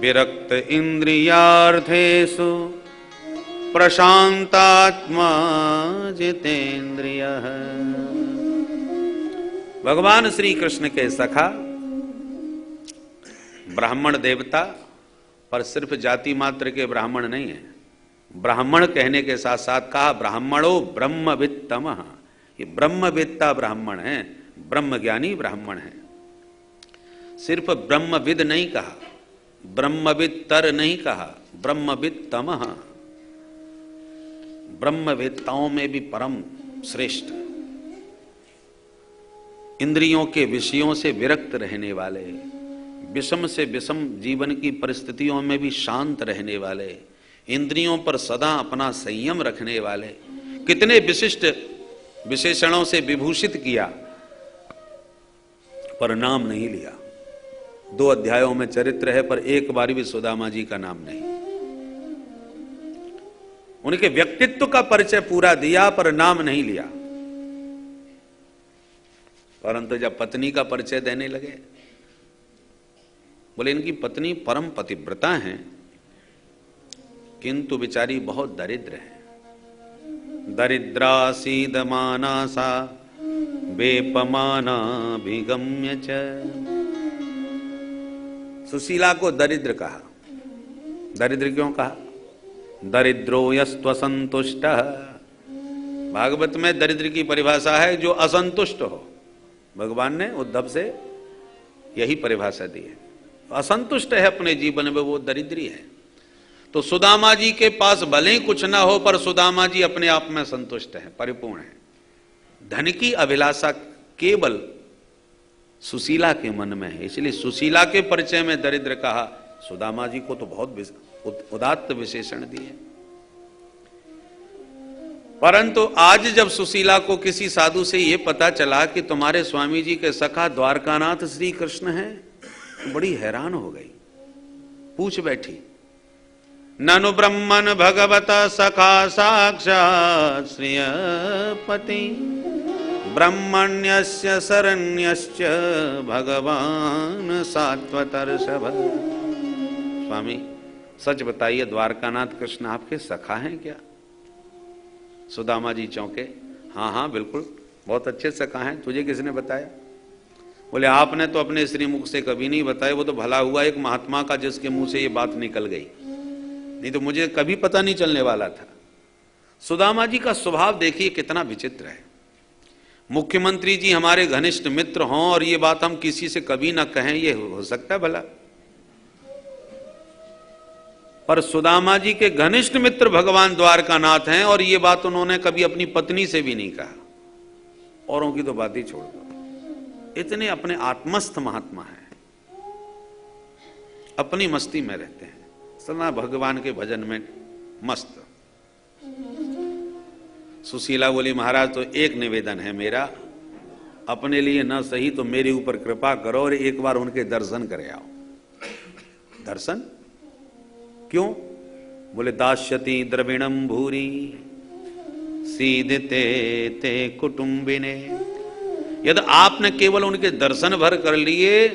विरक्त इंद्रियार्थेषु प्रशांतात्मा जितेंद्रियः। भगवान श्री कृष्ण के सखा ब्राह्मण देवता, पर सिर्फ जाति मात्र के ब्राह्मण नहीं है। ब्राह्मण कहने के साथ साथ कहा ब्राह्मणो ब्रह्मवित्तमः, ये ब्रह्मवेत्ता ब्राह्मण है, ब्रह्मज्ञानी ब्राह्मण है। सिर्फ ब्रह्मविद नहीं कहा, ब्रह्मवित्तर नहीं कहा, ब्रह्मवित्तमः, ब्रह्मवेत्ताओं में भी परम श्रेष्ठ, इंद्रियों के विषयों से विरक्त रहने वाले, विषम से विषम जीवन की परिस्थितियों में भी शांत रहने वाले, इंद्रियों पर सदा अपना संयम रखने वाले, कितने विशिष्ट विशेषणों से विभूषित किया, पर नाम नहीं लिया। 2 अध्यायों में चरित्र है, पर एक बार भी सुदामा जी का नाम नहीं। उनके व्यक्तित्व का परिचय पूरा दिया, पर नाम नहीं लिया। परंतु जब पत्नी का परिचय देने लगे, बोले इनकी पत्नी परम पतिव्रता हैं, किंतु बेचारी बहुत दरिद्र है। दरिद्रा सीदमाना सा बेपमानाभिगम्य च। सुशीला को दरिद्र कहा। दरिद्र क्यों कहा? दरिद्रो यस्त्वसंतुष्ट। भागवत में दरिद्र की परिभाषा है जो असंतुष्ट हो। भगवान ने उद्धव से यही परिभाषा दी है। असंतुष्ट है अपने जीवन में, वो दरिद्री है। तो सुदामा जी के पास भले ही कुछ ना हो, पर सुदामा जी अपने आप में संतुष्ट हैं, परिपूर्ण हैं। धन की अभिलाषा केवल सुशीला के मन में है, इसलिए सुशीला के परिचय में दरिद्र कहा। सुदामा जी को तो बहुत उदात्त विशेषण दिए। परंतु आज जब सुशीला को किसी साधु से यह पता चला कि तुम्हारे स्वामी जी के सखा द्वारकानाथ श्री कृष्ण हैं, तो बड़ी हैरान हो गई। पूछ बैठी, ननु ब्रह्मन भगवता सखा साक्षात् श्रियपति ब्रह्मण्यस्य शरण्यश्च भगवान सात्वतर्षभ। स्वामी सच बताइए, द्वारकानाथ कृष्ण आपके सखा हैं क्या? सुदामा जी चौंके। हाँ हाँ बिल्कुल, बहुत अच्छे सखा हैं। तुझे किसने बताया? बोले आपने तो अपने श्रीमुख से कभी नहीं बताया। वो तो भला हुआ एक महात्मा का जिसके मुंह से ये बात निकल गई, नहीं तो मुझे कभी पता नहीं चलने वाला था। सुदामा जी का स्वभाव देखिए कितना विचित्र है। मुख्यमंत्री जी हमारे घनिष्ठ मित्र हों और ये बात हम किसी से कभी ना कहें, ये हो सकता है भला? पर सुदामा जी के घनिष्ठ मित्र भगवान द्वारकानाथ हैं और ये बात उन्होंने कभी अपनी पत्नी से भी नहीं कहा। औरों की तो बात ही छोड़ दो। इतने अपने आत्मस्थ महात्मा हैं, अपनी मस्ती में रहते हैं, सदा भगवान के भजन में मस्त। सुशीला बोली, महाराज तो एक निवेदन है मेरा, अपने लिए न सही तो मेरे ऊपर कृपा करो और एक बार उनके दर्शन करे आओ। दर्शन क्यों? बोले दास्यति द्रविणम भूरी सीधते ते कुटुंबिने। यदि आपने केवल उनके दर्शन भर कर लिए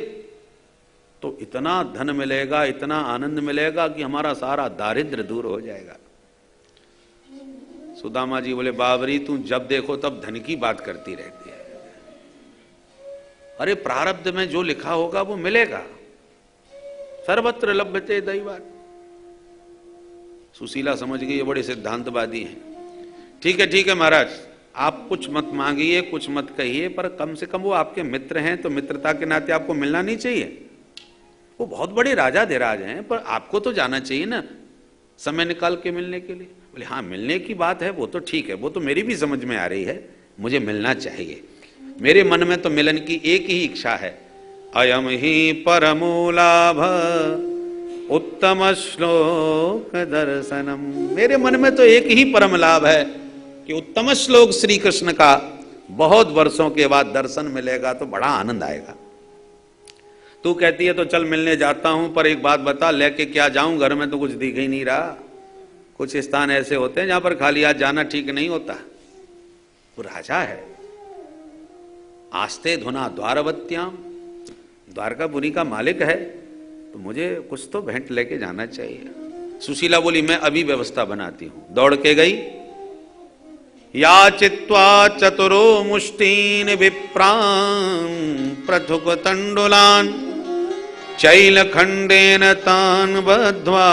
तो इतना धन मिलेगा, इतना आनंद मिलेगा कि हमारा सारा दारिद्र्य दूर हो जाएगा। सुदामा जी बोले, बाबरी तू जब देखो तब धन की बात करती रहती है। अरे प्रारब्ध में जो लिखा होगा वो मिलेगा। सर्वत्र लभ्यते दैवात्। सुशीला समझ गई ये बड़े सिद्धांतवादी हैं। ठीक है महाराज, आप कुछ मत मांगिए, कुछ मत कहिए, पर कम से कम वो आपके मित्र हैं तो मित्रता के नाते आपको मिलना नहीं चाहिए? वो बहुत बड़े राजा धीराज हैं, पर आपको तो जाना चाहिए ना समय निकाल के मिलने के लिए। बोले हाँ मिलने की बात है, वो तो ठीक है, वो तो मेरी भी समझ में आ रही है, मुझे मिलना चाहिए। मेरे मन में तो मिलन की एक ही इच्छा है, अयम ही परमो लाभ उत्तम श्लोक दर्शनम। मेरे मन में तो एक ही परम लाभ है कि उत्तम श्लोक श्री कृष्ण का बहुत वर्षों के बाद दर्शन मिलेगा तो बड़ा आनंद आएगा। तू कहती है तो चल मिलने जाता हूं, पर एक बात बता, लेके क्या जाऊं? घर में तो कुछ दिख ही नहीं रहा। कुछ स्थान ऐसे होते हैं जहां पर खाली हाथ जाना ठीक नहीं होता। वो राजा है। आस्ते धुना द्वारवत्याम, द्वारकापुरी का मालिक है, तो मुझे कुछ तो भेंट लेके जाना चाहिए। सुशीला बोली, मैं अभी व्यवस्था बनाती हूं। दौड़ के गई। याचित्वा चतुरो मुष्टीन विप्रान् पृथुक तंडुलान् चैलखंडेन तान् बद्ध्वा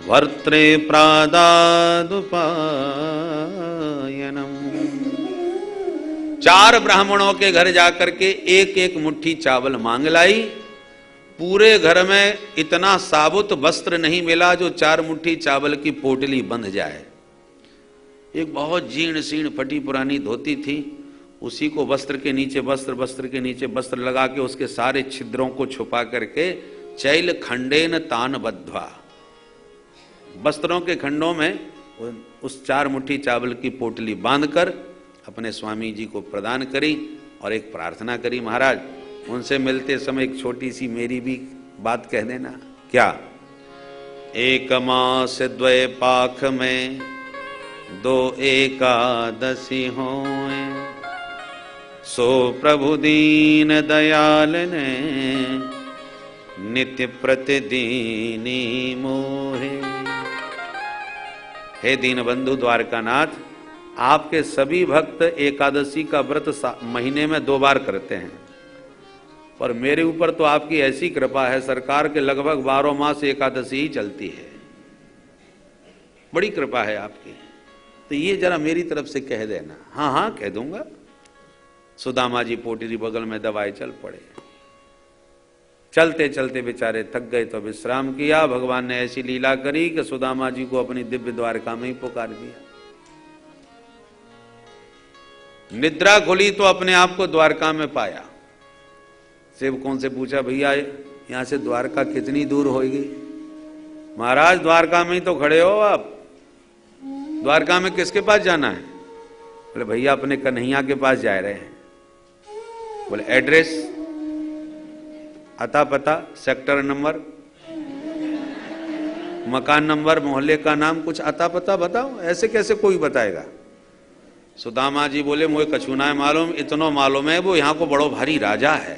वर्त्रे प्रादादुपायनम्। 4 ब्राह्मणों के घर जाकर के एक एक मुट्ठी चावल मांग लाई। पूरे घर में इतना साबुत वस्त्र नहीं मिला जो 4 मुट्ठी चावल की पोटली बंध जाए। एक बहुत जीर्ण शीर्ण फटी पुरानी धोती थी, उसी को वस्त्र के नीचे वस्त्र के नीचे वस्त्र लगा के उसके सारे छिद्रों को छुपा करके चैल खंडेन तान बद्ध्वा, वस्त्रों के खंडों में उस 4 मुट्ठी चावल की पोटली बांधकर अपने स्वामी जी को प्रदान करी और एक प्रार्थना करी, महाराज उनसे मिलते समय एक छोटी सी मेरी भी बात कह देना। क्या? एक मास द्वय पाख में 2 एकादशी होए, सो प्रभु दीन दयाल ने नित्य प्रतिदीनी मोहे। हे दीनबंधु द्वारकानाथ, आपके सभी भक्त एकादशी का व्रत महीने में 2 बार करते हैं, पर मेरे ऊपर तो आपकी ऐसी कृपा है, सरकार के लगभग 12 मास एकादशी ही चलती है। बड़ी कृपा है आपकी, तो ये जरा मेरी तरफ से कह देना। हाँ हाँ कह दूंगा। सुदामा जी पोटली बगल में दबाए चल पड़े। चलते चलते बेचारे थक गए तो विश्राम किया। भगवान ने ऐसी लीला करी कि सुदामा जी को अपनी दिव्य द्वारका में ही पुकार दिया। निद्रा खुली तो अपने आप को द्वारका में पाया। सेवकों से पूछा, भैया यहां से द्वारका कितनी दूर होगी? महाराज द्वारका में ही तो खड़े हो आप, द्वारका में किसके पास जाना है? बोले भैया अपने कन्हैया के पास जा रहे हैं। बोले एड्रेस, अता पता, सेक्टर नंबर, मकान नंबर, मोहल्ले का नाम, कुछ अता पता बताओ। ऐसे कैसे कोई बताएगा? सुदामा जी बोले मुझे कछु ना है मालूम, इतना मालूम है वो यहाँ को बड़ो भारी राजा है।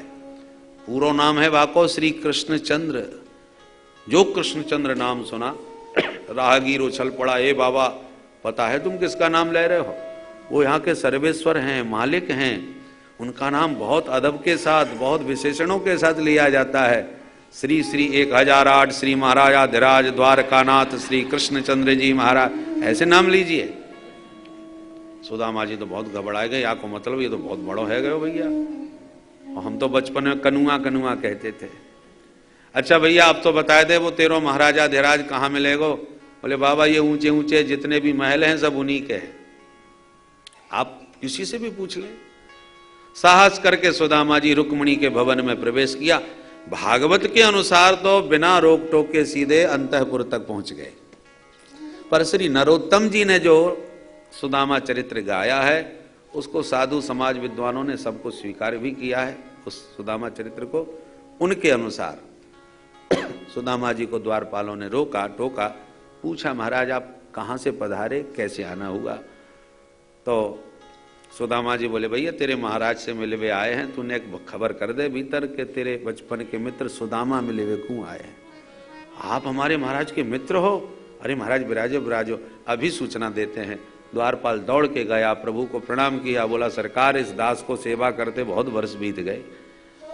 पूरा नाम है वाको श्री कृष्णचंद्र। जो कृष्णचंद्र नाम सुना राहगीर उछल पड़ा, ए बाबा पता है तुम किसका नाम ले रहे हो? वो यहाँ के सर्वेश्वर हैं, मालिक हैं। उनका नाम बहुत अदब के साथ, बहुत विशेषणों के साथ लिया जाता है। श्री श्री 1008 श्री महाराजाधिराज द्वारकानाथ श्री कृष्णचंद्र जी महाराज, ऐसे नाम लीजिए। सुदामा जी तो बहुत घबराए गए। आपको मतलब ये तो बहुत बड़ो है गए भैया, और हम तो बचपन में कनुआ कनुआ कहते थे। अच्छा भैया आप तो बताए दे वो तेरो महाराजाधिराज कहाँ मिलेगो? बोले बाबा ये ऊंचे ऊंचे जितने भी महल हैं सब उन्हीं के हैं, आप किसी से भी पूछ ले। साहस करके सुदामा जी रुक्मिणी के भवन में प्रवेश किया। भागवत के अनुसार तो बिना रोक टोक के सीधे अंतःपुर तक पहुंच गए, पर श्री नरोत्तम जी ने जो सुदामा चरित्र गाया है उसको साधु समाज विद्वानों ने सबको स्वीकार भी किया है, उस सुदामा चरित्र को। उनके अनुसार सुदामा जी को द्वारपालों ने रोका टोका, पूछा महाराज आप कहाँ से पधारे, कैसे आना हुआ? तो सुदामा जी बोले भैया तेरे महाराज से मिले हुए आए हैं, तूने एक खबर कर दे भीतर के तेरे बचपन के मित्र सुदामा मिले हुए क्यों आए हैं? आप हमारे महाराज के मित्र हो? अरे महाराज विराजो विराजो, अभी सूचना देते हैं। द्वारपाल दौड़ के गया, प्रभु को प्रणाम किया, बोला सरकार इस दास को सेवा करते बहुत वर्ष बीत गए,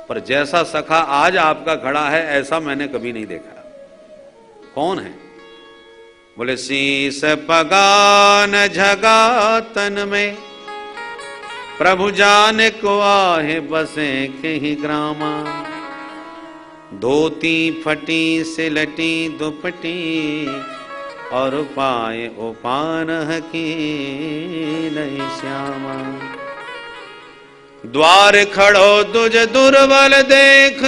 पर जैसा सखा आज आपका खड़ा है ऐसा मैंने कभी नहीं देखा। कौन है? बोले शीस पगान झगा तन में, प्रभु जाने को आहे बसे कहीं ग्रामा। धोती फटी सिलटी दुपटी, और पाए उपान की नहीं श्यामा। द्वार खड़ो तुझ दुर्बल देख,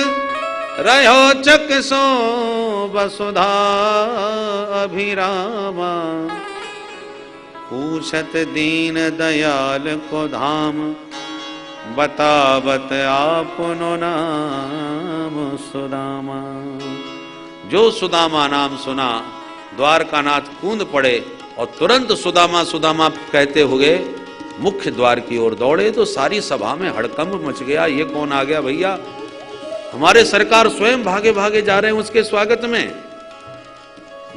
रहो चक सो वसुधा अभिरामा। पूछत दीन दयाल को धाम, बतावत आपनो नाम सुदामा। जो सुदामा नाम सुना द्वारकानाथ कूद पड़े और तुरंत सुदामा सुदामा कहते हुए मुख्य द्वार की ओर दौड़े। तो सारी सभा में हड़कंप मच गया, ये कौन आ गया भैया? हमारे सरकार स्वयं भागे भागे जा रहे हैं उसके स्वागत में।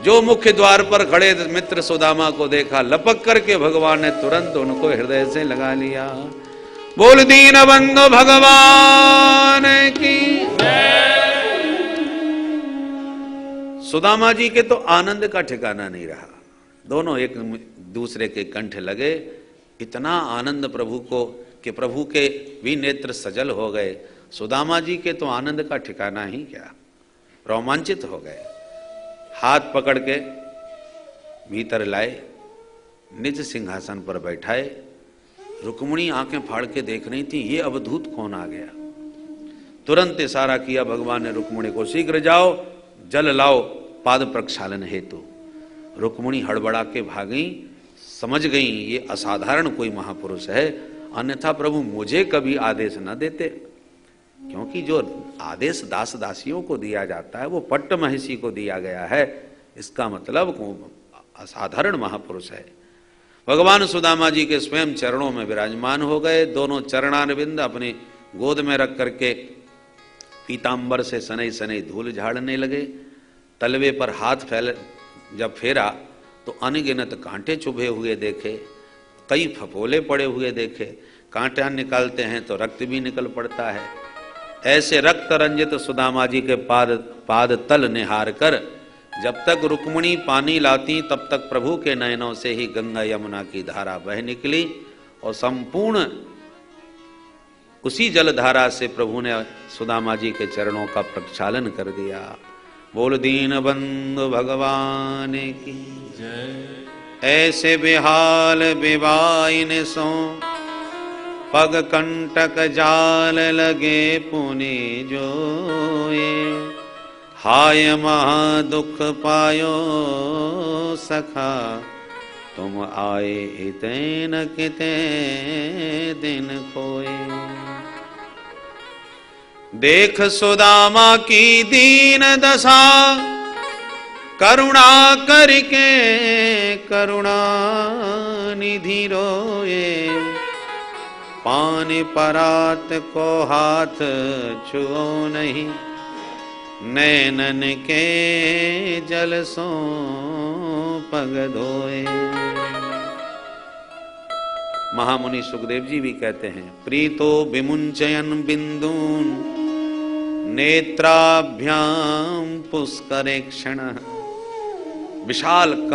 जो मुख्य द्वार पर खड़े मित्र सुदामा को देखा, लपक करके भगवान ने तुरंत उनको हृदय से लगा लिया। बोल दीन बंधु भगवान की। सुदामा जी के तो आनंद का ठिकाना नहीं रहा, दोनों एक दूसरे के कंठ लगे। इतना आनंद प्रभु को कि प्रभु के भी नेत्र सजल हो गए। सुदामा जी के तो आनंद का ठिकाना ही क्या, रोमांचित हो गए। हाथ पकड़ के भीतर लाए, निज सिंहासन पर बैठाए। रुक्मिणी आंखें फाड़ के देख रही थी, ये अवधूत कौन आ गया। तुरंत इशारा किया भगवान ने रुक्मिणी को, शीघ्र जाओ जल लाओ पाद प्रक्षालन हेतु। रुक्मिणी हड़बड़ा के भागी, समझ गई ये असाधारण कोई महापुरुष है, अन्यथा प्रभु मुझे कभी आदेश न देते। क्योंकि जो आदेश दास दासियों को दिया जाता है वो पट्ट महिषी को दिया गया है, इसका मतलब असाधारण महापुरुष है। भगवान सुदामा जी के स्वयं चरणों में विराजमान हो गए, दोनों चरणारविंद अपने गोद में रख करके पीतांबर से सनई सनई धूल झाड़ने लगे। तलवे पर हाथ जब फेरा तो अनगिनत कांटे चुभे हुए देखे, कई फफोले पड़े हुए देखे। कांटा निकालते हैं तो रक्त भी निकल पड़ता है। ऐसे रक्त रंजित सुदामा जी के पाद तल निहार कर जब तक रुक्मिणी पानी लाती तब तक प्रभु के नयनों से ही गंगा यमुना की धारा बह निकली और संपूर्ण उसी जलधारा से प्रभु ने सुदामा जी के चरणों का प्रक्षालन कर दिया। बोल दीन बंधु भगवान की जय। ऐसे बेहाल बेबाइन सो पग कंटक जाल लगे पुनि जोए, हाय महा दुख पायो सखा तुम आए इते न किते दिन खोए। देख सुदामा की दीन दशा करुणा करके करुणा निधि रोए, पानी परात को हाथ छुओ नहीं, नैनन के जल सो पग धोए। महामुनि सुखदेव जी भी कहते हैं, प्रीतो विमुंचयन बिंदून नेत्राभ्याम पुष्करेक्षण। विशाल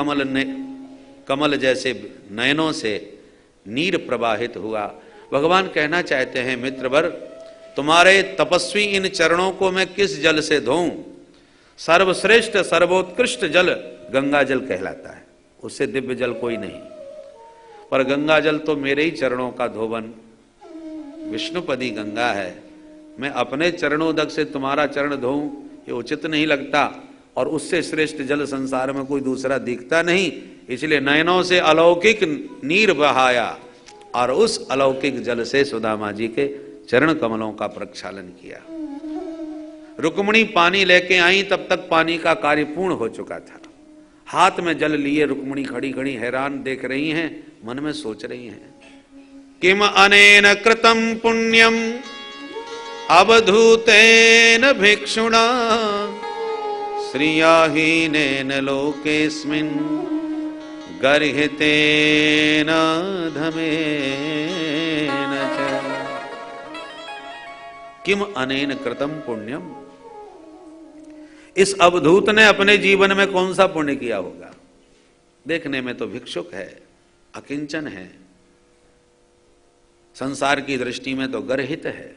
कमल जैसे नयनों से नीर प्रवाहित हुआ। भगवान कहना चाहते हैं, मित्रवर तुम्हारे तपस्वी इन चरणों को मैं किस जल से धोऊं? सर्वश्रेष्ठ सर्वोत्कृष्ट जल गंगा जल कहलाता है, उससे दिव्य जल कोई नहीं। पर गंगा जल तो मेरे ही चरणों का धोवन विष्णुपदी गंगा है, मैं अपने चरणोदक से तुम्हारा चरण धोऊं ये उचित नहीं लगता, और उससे श्रेष्ठ जल संसार में कोई दूसरा दिखता नहीं। इसलिए नयनों से अलौकिक नीर बहाया और उस अलौकिक जल से सुदामा जी के चरण कमलों का प्रक्षालन किया। रुक्मिणी पानी लेके आई तब तक पानी का कार्य पूर्ण हो चुका था। हाथ में जल लिए रुक्मिणी खड़ी खड़ी हैरान देख रही हैं, मन में सोच रही हैं, किम अनेन कृतम पुण्यम अवधूतेन भिक्षुणा श्रियाहीनेन लोकेस्मिन् गर्हितेन धमेन च। किम अनेन कृतम पुण्यम, इस अवधूत ने अपने जीवन में कौन सा पुण्य किया होगा? देखने में तो भिक्षुक है, अकिंचन है, संसार की दृष्टि में तो गर्हित है।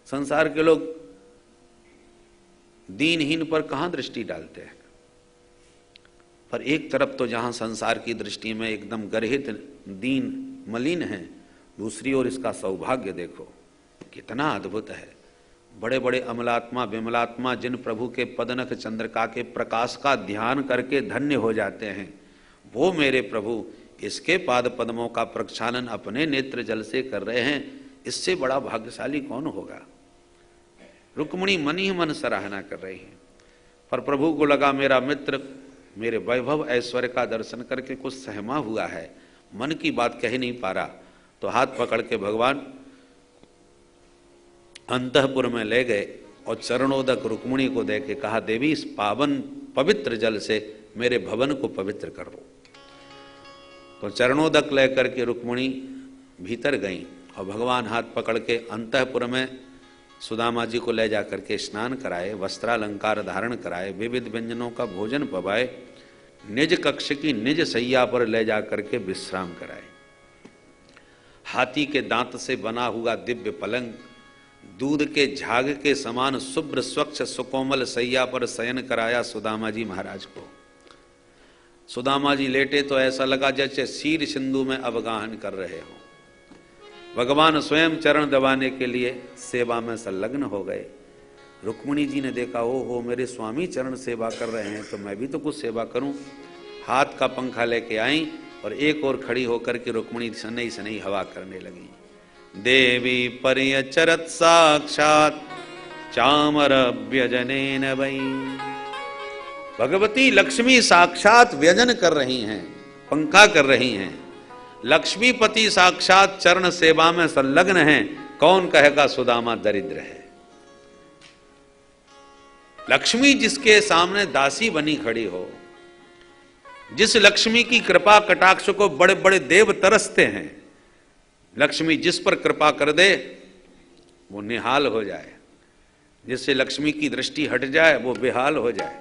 संसार के लोग दीनहीन पर कहां दृष्टि डालते हैं? पर एक तरफ तो जहां संसार की दृष्टि में एकदम गर्हित दीन मलिन है, दूसरी ओर इसका सौभाग्य देखो कितना अद्भुत है। बड़े बड़े अमलात्मा विमलात्मा जिन प्रभु के पदनख चंद्रिका के प्रकाश का ध्यान करके धन्य हो जाते हैं, वो मेरे प्रभु इसके पाद पद्मों का प्रक्षालन अपने नेत्र जल से कर रहे हैं, इससे बड़ा भाग्यशाली कौन होगा? रुक्मिणी मन ही मन सराहना कर रही है। पर प्रभु को लगा मेरा मित्र मेरे वैभव ऐश्वर्य का दर्शन करके कुछ सहमा हुआ है, मन की बात कह नहीं पा रहा, तो हाथ पकड़ के भगवान अंतःपुर में ले गए और चरणोदक रुक्मिणी को दे के कहा, देवी इस पावन पवित्र जल से मेरे भवन को पवित्र कर दो। तो चरणोदक लेकर के रुक्मिणी भीतर गई और भगवान हाथ पकड़ के अंतःपुर में सुदामा जी को ले जा करके स्नान कराए, वस्त्रालंकार धारण कराए, विविध व्यंजनों का भोजन पवाए, निज कक्ष की निज सैया पर ले जा करके विश्राम कराए। हाथी के दांत से बना हुआ दिव्य पलंग, दूध के झाग के समान शुभ्र स्वच्छ सुकोमल सैया पर शयन कराया सुदामा जी महाराज को। सुदामा जी लेटे तो ऐसा लगा जैसे शीर सिंधु में अवगाहन कर रहे हो। भगवान स्वयं चरण दबाने के लिए सेवा में संलग्न हो गए। रुक्मिणी जी ने देखा, ओ हो मेरे स्वामी चरण सेवा कर रहे हैं तो मैं भी तो कुछ सेवा करूं। हाथ का पंखा लेके आई और एक और खड़ी होकर के रुक्मिणी सनई सनई हवा करने लगी। देवी परियचरत साक्षात चामर व्यजनेन वै। भगवती लक्ष्मी साक्षात व्यजन कर रही हैं, पंखा कर रही हैं। लक्ष्मीपति साक्षात चरण सेवा में संलग्न हैं। कौन कहेगा सुदामा दरिद्र है? लक्ष्मी जिसके सामने दासी बनी खड़ी हो, जिस लक्ष्मी की कृपा कटाक्ष को बड़े बड़े देव तरसते हैं, लक्ष्मी जिस पर कृपा कर दे वो निहाल हो जाए, जिससे लक्ष्मी की दृष्टि हट जाए वो बेहाल हो जाए।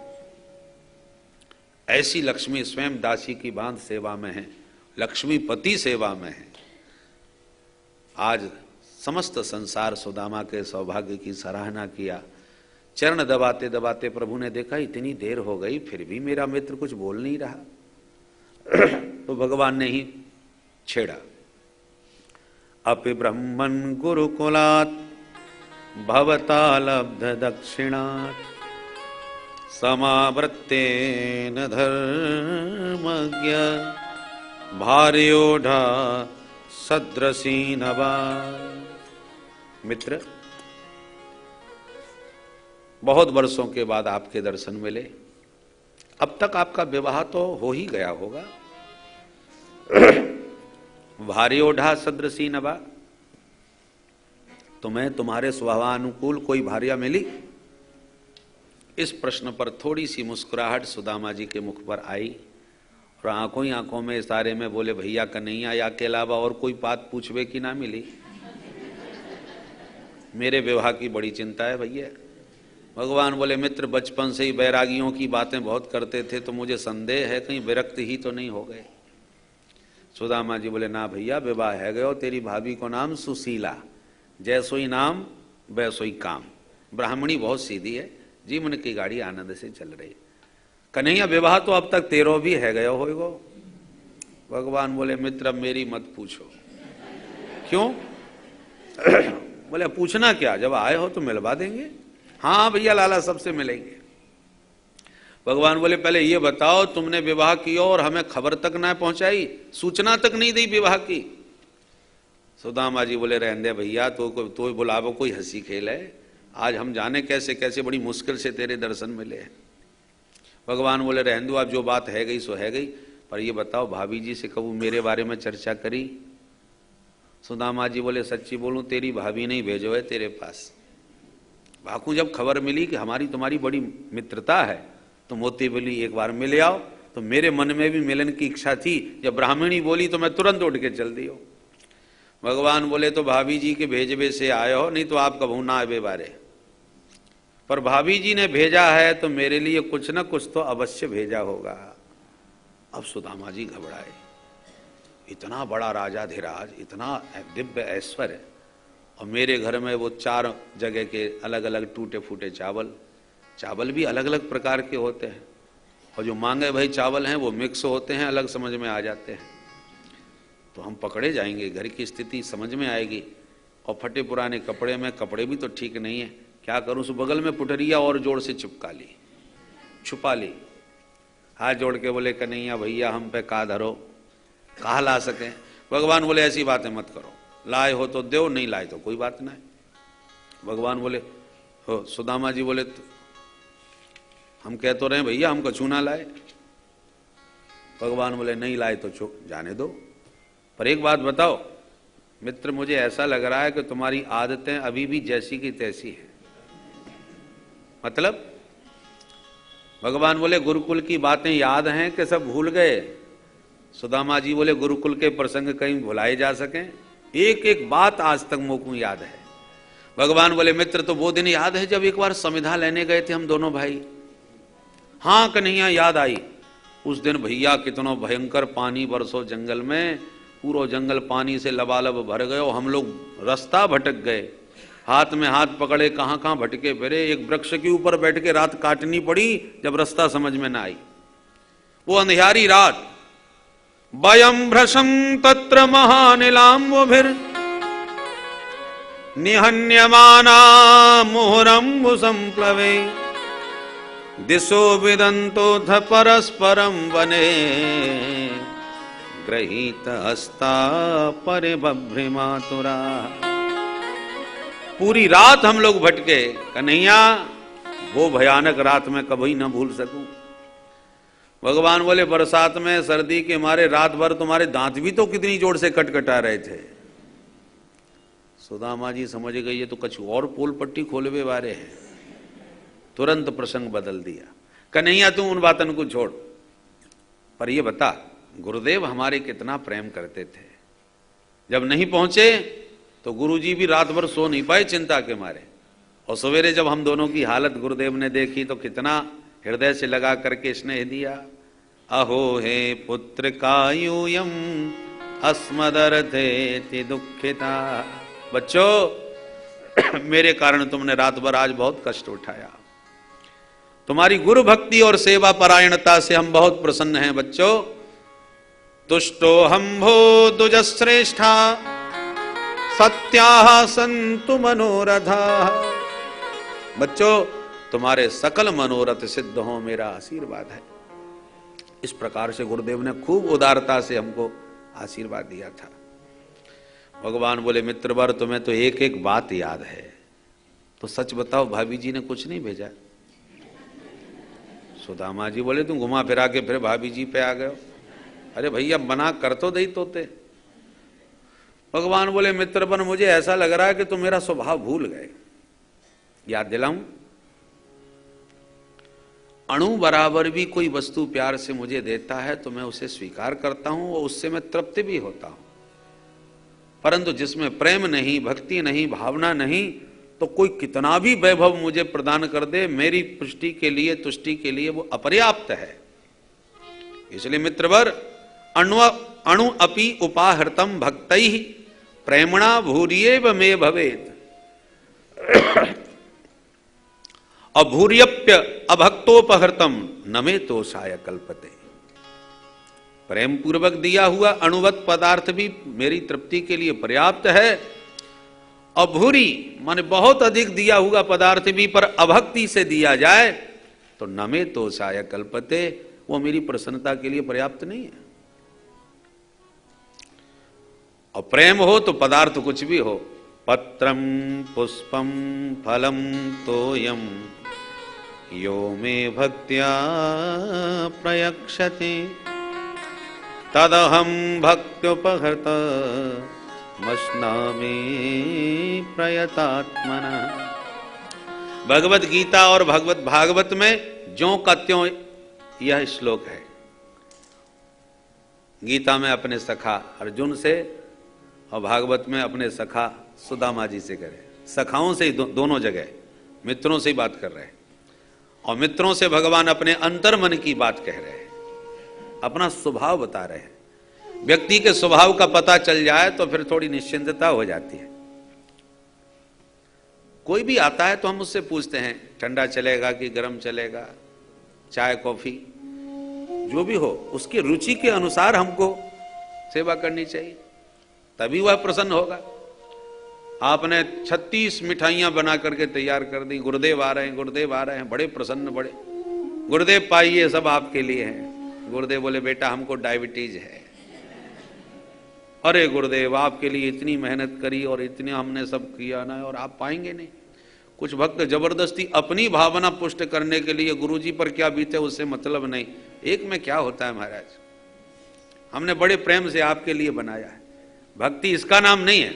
ऐसी लक्ष्मी स्वयं दासी की बांध सेवा में है, लक्ष्मीपति सेवा में है। आज समस्त संसार सुदामा के सौभाग्य की सराहना किया। चरण दबाते दबाते प्रभु ने देखा इतनी देर हो गई फिर भी मेरा मित्र कुछ बोल नहीं रहा। तो भगवान ने ही छेड़ा। अपि ब्रह्मन् गुरुकुलात् भवता लब्ध दक्षिणात् समावृत्तेन धर्मज्ञ भार्योढ़ा सद्रसी नवा। मित्र, बहुत वर्षों के बाद आपके दर्शन मिले। अब तक आपका विवाह तो हो ही गया होगा। भार्योढ़ा सद्रसी नवा, तुम्हें तुम्हारे स्वभावानुकूल कोई भार्या मिली? इस प्रश्न पर थोड़ी सी मुस्कुराहट सुदामा जी के मुख पर आई और आंखों ही आंखों में इशारे में बोले, भैया कन्हैया या के अलावा और कोई बात पूछवे की ना मिली? मेरे विवाह की बड़ी चिंता है भैया। भगवान बोले, मित्र बचपन से ही बैरागियों की बातें बहुत करते थे तो मुझे संदेह है कहीं विरक्त ही तो नहीं हो गए। सुदामा जी बोले, ना भैया विवाह है गयो। तेरी भाभी को नाम सुशीला, जैसोई नाम वैसोई काम। ब्राह्मणी बहुत सीधी है, जीवन की गाड़ी आनंद से चल रही। कन्हैया विवाह तो अब तक 13 भी है गयो होगो। भगवान बोले, मित्र अब मेरी मत पूछो। क्यों? बोले पूछना क्या, जब आए हो तो मिलवा देंगे। हाँ भैया लाला सबसे मिलेंगे। भगवान बोले, पहले ये बताओ तुमने विवाह किया और हमें खबर तक ना पहुंचाई, सूचना तक नहीं दी विवाह की। सुदामा जी बोले, रहने दे भैया, तो बुलावो, कोई हंसी खेल है। आज हम जाने कैसे कैसे बड़ी मुश्किल से तेरे दर्शन मिले हैं। भगवान बोले, रहने दो, अब जो बात है गई सो है गई, पर ये बताओ भाभी जी से कबू मेरे बारे में चर्चा करी? सुदामा जी बोले, सच्ची बोलूं तेरी भाभी नहीं भेजो है तेरे पास। भाकू जब खबर मिली कि हमारी तुम्हारी बड़ी मित्रता है तो मोती बोली एक बार मिले आओ, तो मेरे मन में भी मिलन की इच्छा थी। जब ब्राह्मणी बोली तो मैं तुरंत उठ के चल दी हो। भगवान बोले, तो भाभी जी के भेजबे से आए हो, नहीं तो आप कबू ना आवे बारे। पर भाभी जी ने भेजा है तो मेरे लिए कुछ न कुछ तो अवश्य भेजा होगा। अब सुदामा जी घबराए। इतना बड़ा राजाधिराज, इतना दिव्य ऐश्वर्य, और मेरे घर में वो 4 जगह के अलग अलग टूटे फूटे चावल भी अलग अलग प्रकार के होते हैं, और जो मांगे भाई चावल हैं वो मिक्स होते हैं, अलग समझ में आ जाते हैं। तो हम पकड़े जाएंगे, घर की स्थिति समझ में आएगी। और फटे पुराने कपड़े में, कपड़े भी तो ठीक नहीं है, क्या करूं? उस बगल में पुटरिया और जोड़ से छुपा ली। हाथ जोड़ के बोले, कन्हैया भैया हम पे का धरो, कहा ला सके? भगवान बोले, ऐसी बातें मत करो, लाए हो तो दो, नहीं लाए तो कोई बात नहीं। भगवान बोले, हो सुदामा जी बोले, हम कह तो रहे भैया हम कछू ना लाए। भगवान बोले, नहीं लाए तो जाने दो, पर एक बात बताओ मित्र, मुझे ऐसा लग रहा है कि तुम्हारी आदतें अभी भी जैसी की तैसी है। मतलब? भगवान बोले, गुरुकुल की बातें याद हैं कि सब भूल गए? सुदामा जी बोले, गुरुकुल के प्रसंग कहीं भुलाए जा सकें? एक एक बात आज तक मोको याद है। भगवान बोले, मित्र तो वो दिन याद है जब एक बार समिधा लेने गए थे हम दोनों भाई? हाँ कन्हैया याद आई। उस दिन भैया कितना भयंकर पानी बरसो जंगल में, पूरा जंगल पानी से लबालब भर गए और हम लोग रास्ता भटक गए, हाथ में हाथ पकड़े कहाँ कहाँ भटके फिरे। एक वृक्ष के ऊपर बैठ के रात काटनी पड़ी जब रास्ता समझ में ना आई। वो अंधियारी रात, वयं भ्रशं तत्र महानिलाम्बुभिर् निहन्यमाना मुहुरम्बु संप्लवे दिशो विदन्तोऽथ परस्परं वने गृहीत हस्ता परिबभ्रिमातुरा। पूरी रात हम लोग भटके कन्हैया, वो भयानक रात में कभी न भूल सकूं। भगवान बोले बरसात में सर्दी के मारे रात भर तुम्हारे दांत भी तो कितनी जोर से कटकटा रहे थे। सुदामा जी समझ गई ये तो कुछ और पोल पट्टी खोलवे वाले हैं, तुरंत प्रसंग बदल दिया। कन्हैया तू उन बातन को छोड़, पर ये बता गुरुदेव हमारे कितना प्रेम करते थे। जब नहीं पहुंचे तो गुरुजी भी रात भर सो नहीं पाए चिंता के मारे, और सवेरे जब हम दोनों की हालत गुरुदेव ने देखी तो कितना हृदय से लगा करके स्नेह दिया। अहो हे पुत्र कायूयम अस्मदर्थे दुखिता। बच्चों मेरे कारण तुमने रात भर आज बहुत कष्ट उठाया, तुम्हारी गुरु भक्ति और सेवा परायणता से हम बहुत प्रसन्न हैं। बच्चों तुष्टो हम भो दुजश्रेष्ठा सत्याः संतु मनोरथा। बच्चों तुम्हारे सकल मनोरथ सिद्ध हो, मेरा आशीर्वाद है। इस प्रकार से गुरुदेव ने खूब उदारता से हमको आशीर्वाद दिया था। भगवान बोले मित्रवर तुम्हें तो एक एक बात याद है, तो सच बताओ भाभी जी ने कुछ नहीं भेजा? सुदामा जी बोले तुम घुमा फिरा के फिर भाभी जी पे आ गए। अरे भैया बना कर तो दई तोते। भगवान बोले मित्रवन मुझे ऐसा लग रहा है कि तुम मेरा स्वभाव भूल गए। याद दिलाऊं, अणु बराबर भी कोई वस्तु प्यार से मुझे देता है तो मैं उसे स्वीकार करता हूं और उससे मैं तृप्त भी होता हूं, परंतु जिसमें प्रेम नहीं, भक्ति नहीं, भावना नहीं, तो कोई कितना भी वैभव मुझे प्रदान कर दे मेरी पुष्टि के लिए, तुष्टि के लिए वो अपर्याप्त है। इसलिए मित्रवर अणु अपि उपाहृतम भक्तैः प्रेमणा भूर्येव मे भवेत् अभूर्यप्य अभक्तोपहृतम न मे तोषाय कल्पते। प्रेम पूर्वक दिया हुआ अणुवत पदार्थ भी मेरी तृप्ति के लिए पर्याप्त है। अभूरी माने बहुत अधिक दिया हुआ पदार्थ भी पर अभक्ति से दिया जाए तो न मे तोषाय कल्पते, वो मेरी प्रसन्नता के लिए पर्याप्त नहीं है। और प्रेम हो तो पदार्थ कुछ भी हो, पत्रम पुष्पम फलम तोयम यो मे भक्त्या प्रयक्षते तदहम भक्त्युपहृत मश्नामि प्रयतात्मना। भगवत गीता और भगवत भागवत में ज्यों का त्यों यह श्लोक है। गीता में अपने सखा अर्जुन से और भागवत में अपने सखा सुदामा जी से करे। सखाओं से ही दोनों जगह मित्रों से ही बात कर रहे हैं, और मित्रों से भगवान अपने अंतर मन की बात कह रहे हैं, अपना स्वभाव बता रहे हैं। व्यक्ति के स्वभाव का पता चल जाए तो फिर थोड़ी निश्चिंतता हो जाती है। कोई भी आता है तो हम उससे पूछते हैं ठंडा चलेगा कि गर्म चलेगा, चाय कॉफी जो भी हो, उसकी रुचि के अनुसार हमको सेवा करनी चाहिए, तभी वह प्रसन्न होगा। आपने 36 मिठाइयां बना करके तैयार कर दी, गुरुदेव आ रहे हैं, गुरुदेव आ रहे हैं, बड़े प्रसन्न, बड़े गुरुदेव पाइए सब आपके लिए हैं। गुरुदेव बोले बेटा हमको डायबिटीज है। अरे गुरुदेव आपके लिए इतनी मेहनत करी और इतने हमने सब किया ना, और आप पाएंगे नहीं। कुछ भक्त जबरदस्ती अपनी भावना पुष्ट करने के लिए गुरुजी पर क्या बीते उससे मतलब नहीं। एक में क्या होता है महाराज, हमने बड़े प्रेम से आपके लिए बनाया है। भक्ति इसका नाम नहीं है।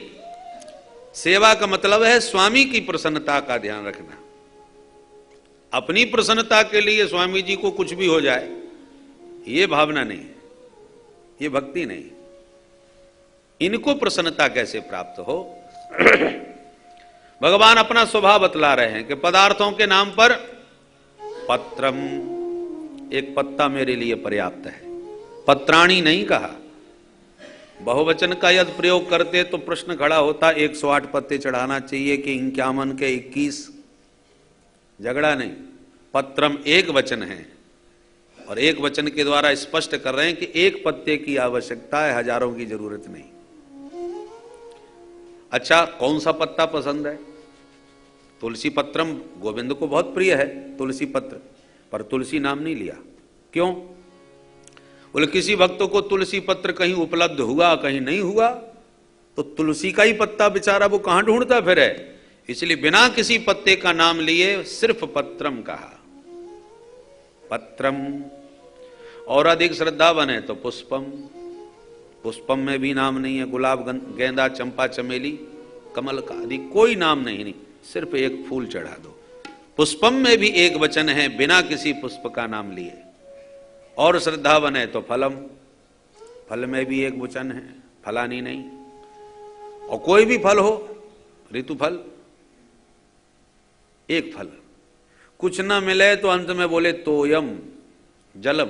सेवा का मतलब है स्वामी की प्रसन्नता का ध्यान रखना। अपनी प्रसन्नता के लिए स्वामी जी को कुछ भी हो जाए, ये भावना नहीं है, ये भक्ति नहीं। इनको प्रसन्नता कैसे प्राप्त हो? भगवान अपना स्वभाव बतला रहे हैं कि पदार्थों के नाम पर पत्रम, एक पत्ता मेरे लिए पर्याप्त है। पत्राणी नहीं कहा। बहुवचन का यदि प्रयोग करते तो प्रश्न खड़ा होता 108 पत्ते चढ़ाना चाहिए कि 51 के 21। झगड़ा नहीं, पत्रम एक वचन है और एक वचन के द्वारा स्पष्ट कर रहे हैं कि एक पत्ते की आवश्यकता है, हजारों की जरूरत नहीं। अच्छा कौन सा पत्ता पसंद है? तुलसी पत्रम गोविंद को बहुत प्रिय है तुलसी पत्र, पर तुलसी नाम नहीं लिया। क्यों? बोले किसी भक्त को तुलसी पत्र कहीं उपलब्ध हुआ, कहीं नहीं हुआ, तो तुलसी का ही पत्ता बेचारा वो कहां ढूंढता फिर है, इसलिए बिना किसी पत्ते का नाम लिए सिर्फ पत्रम कहा। पत्रम। और अधिक श्रद्धा बने तो पुष्पम। पुष्पम में भी नाम नहीं है, गुलाब, गेंदा, चंपा, चमेली, कमल का आदि कोई नाम नहीं, सिर्फ एक फूल चढ़ा दो। पुष्पम में भी एक वचन है बिना किसी पुष्प का नाम लिए। और श्रद्धा बने तो फलम, फल में भी एक वचन है, फलानी नहीं। और कोई भी फल हो, ऋतु फल, एक फल। कुछ ना मिले तो अंत में बोले तोयम, जलम।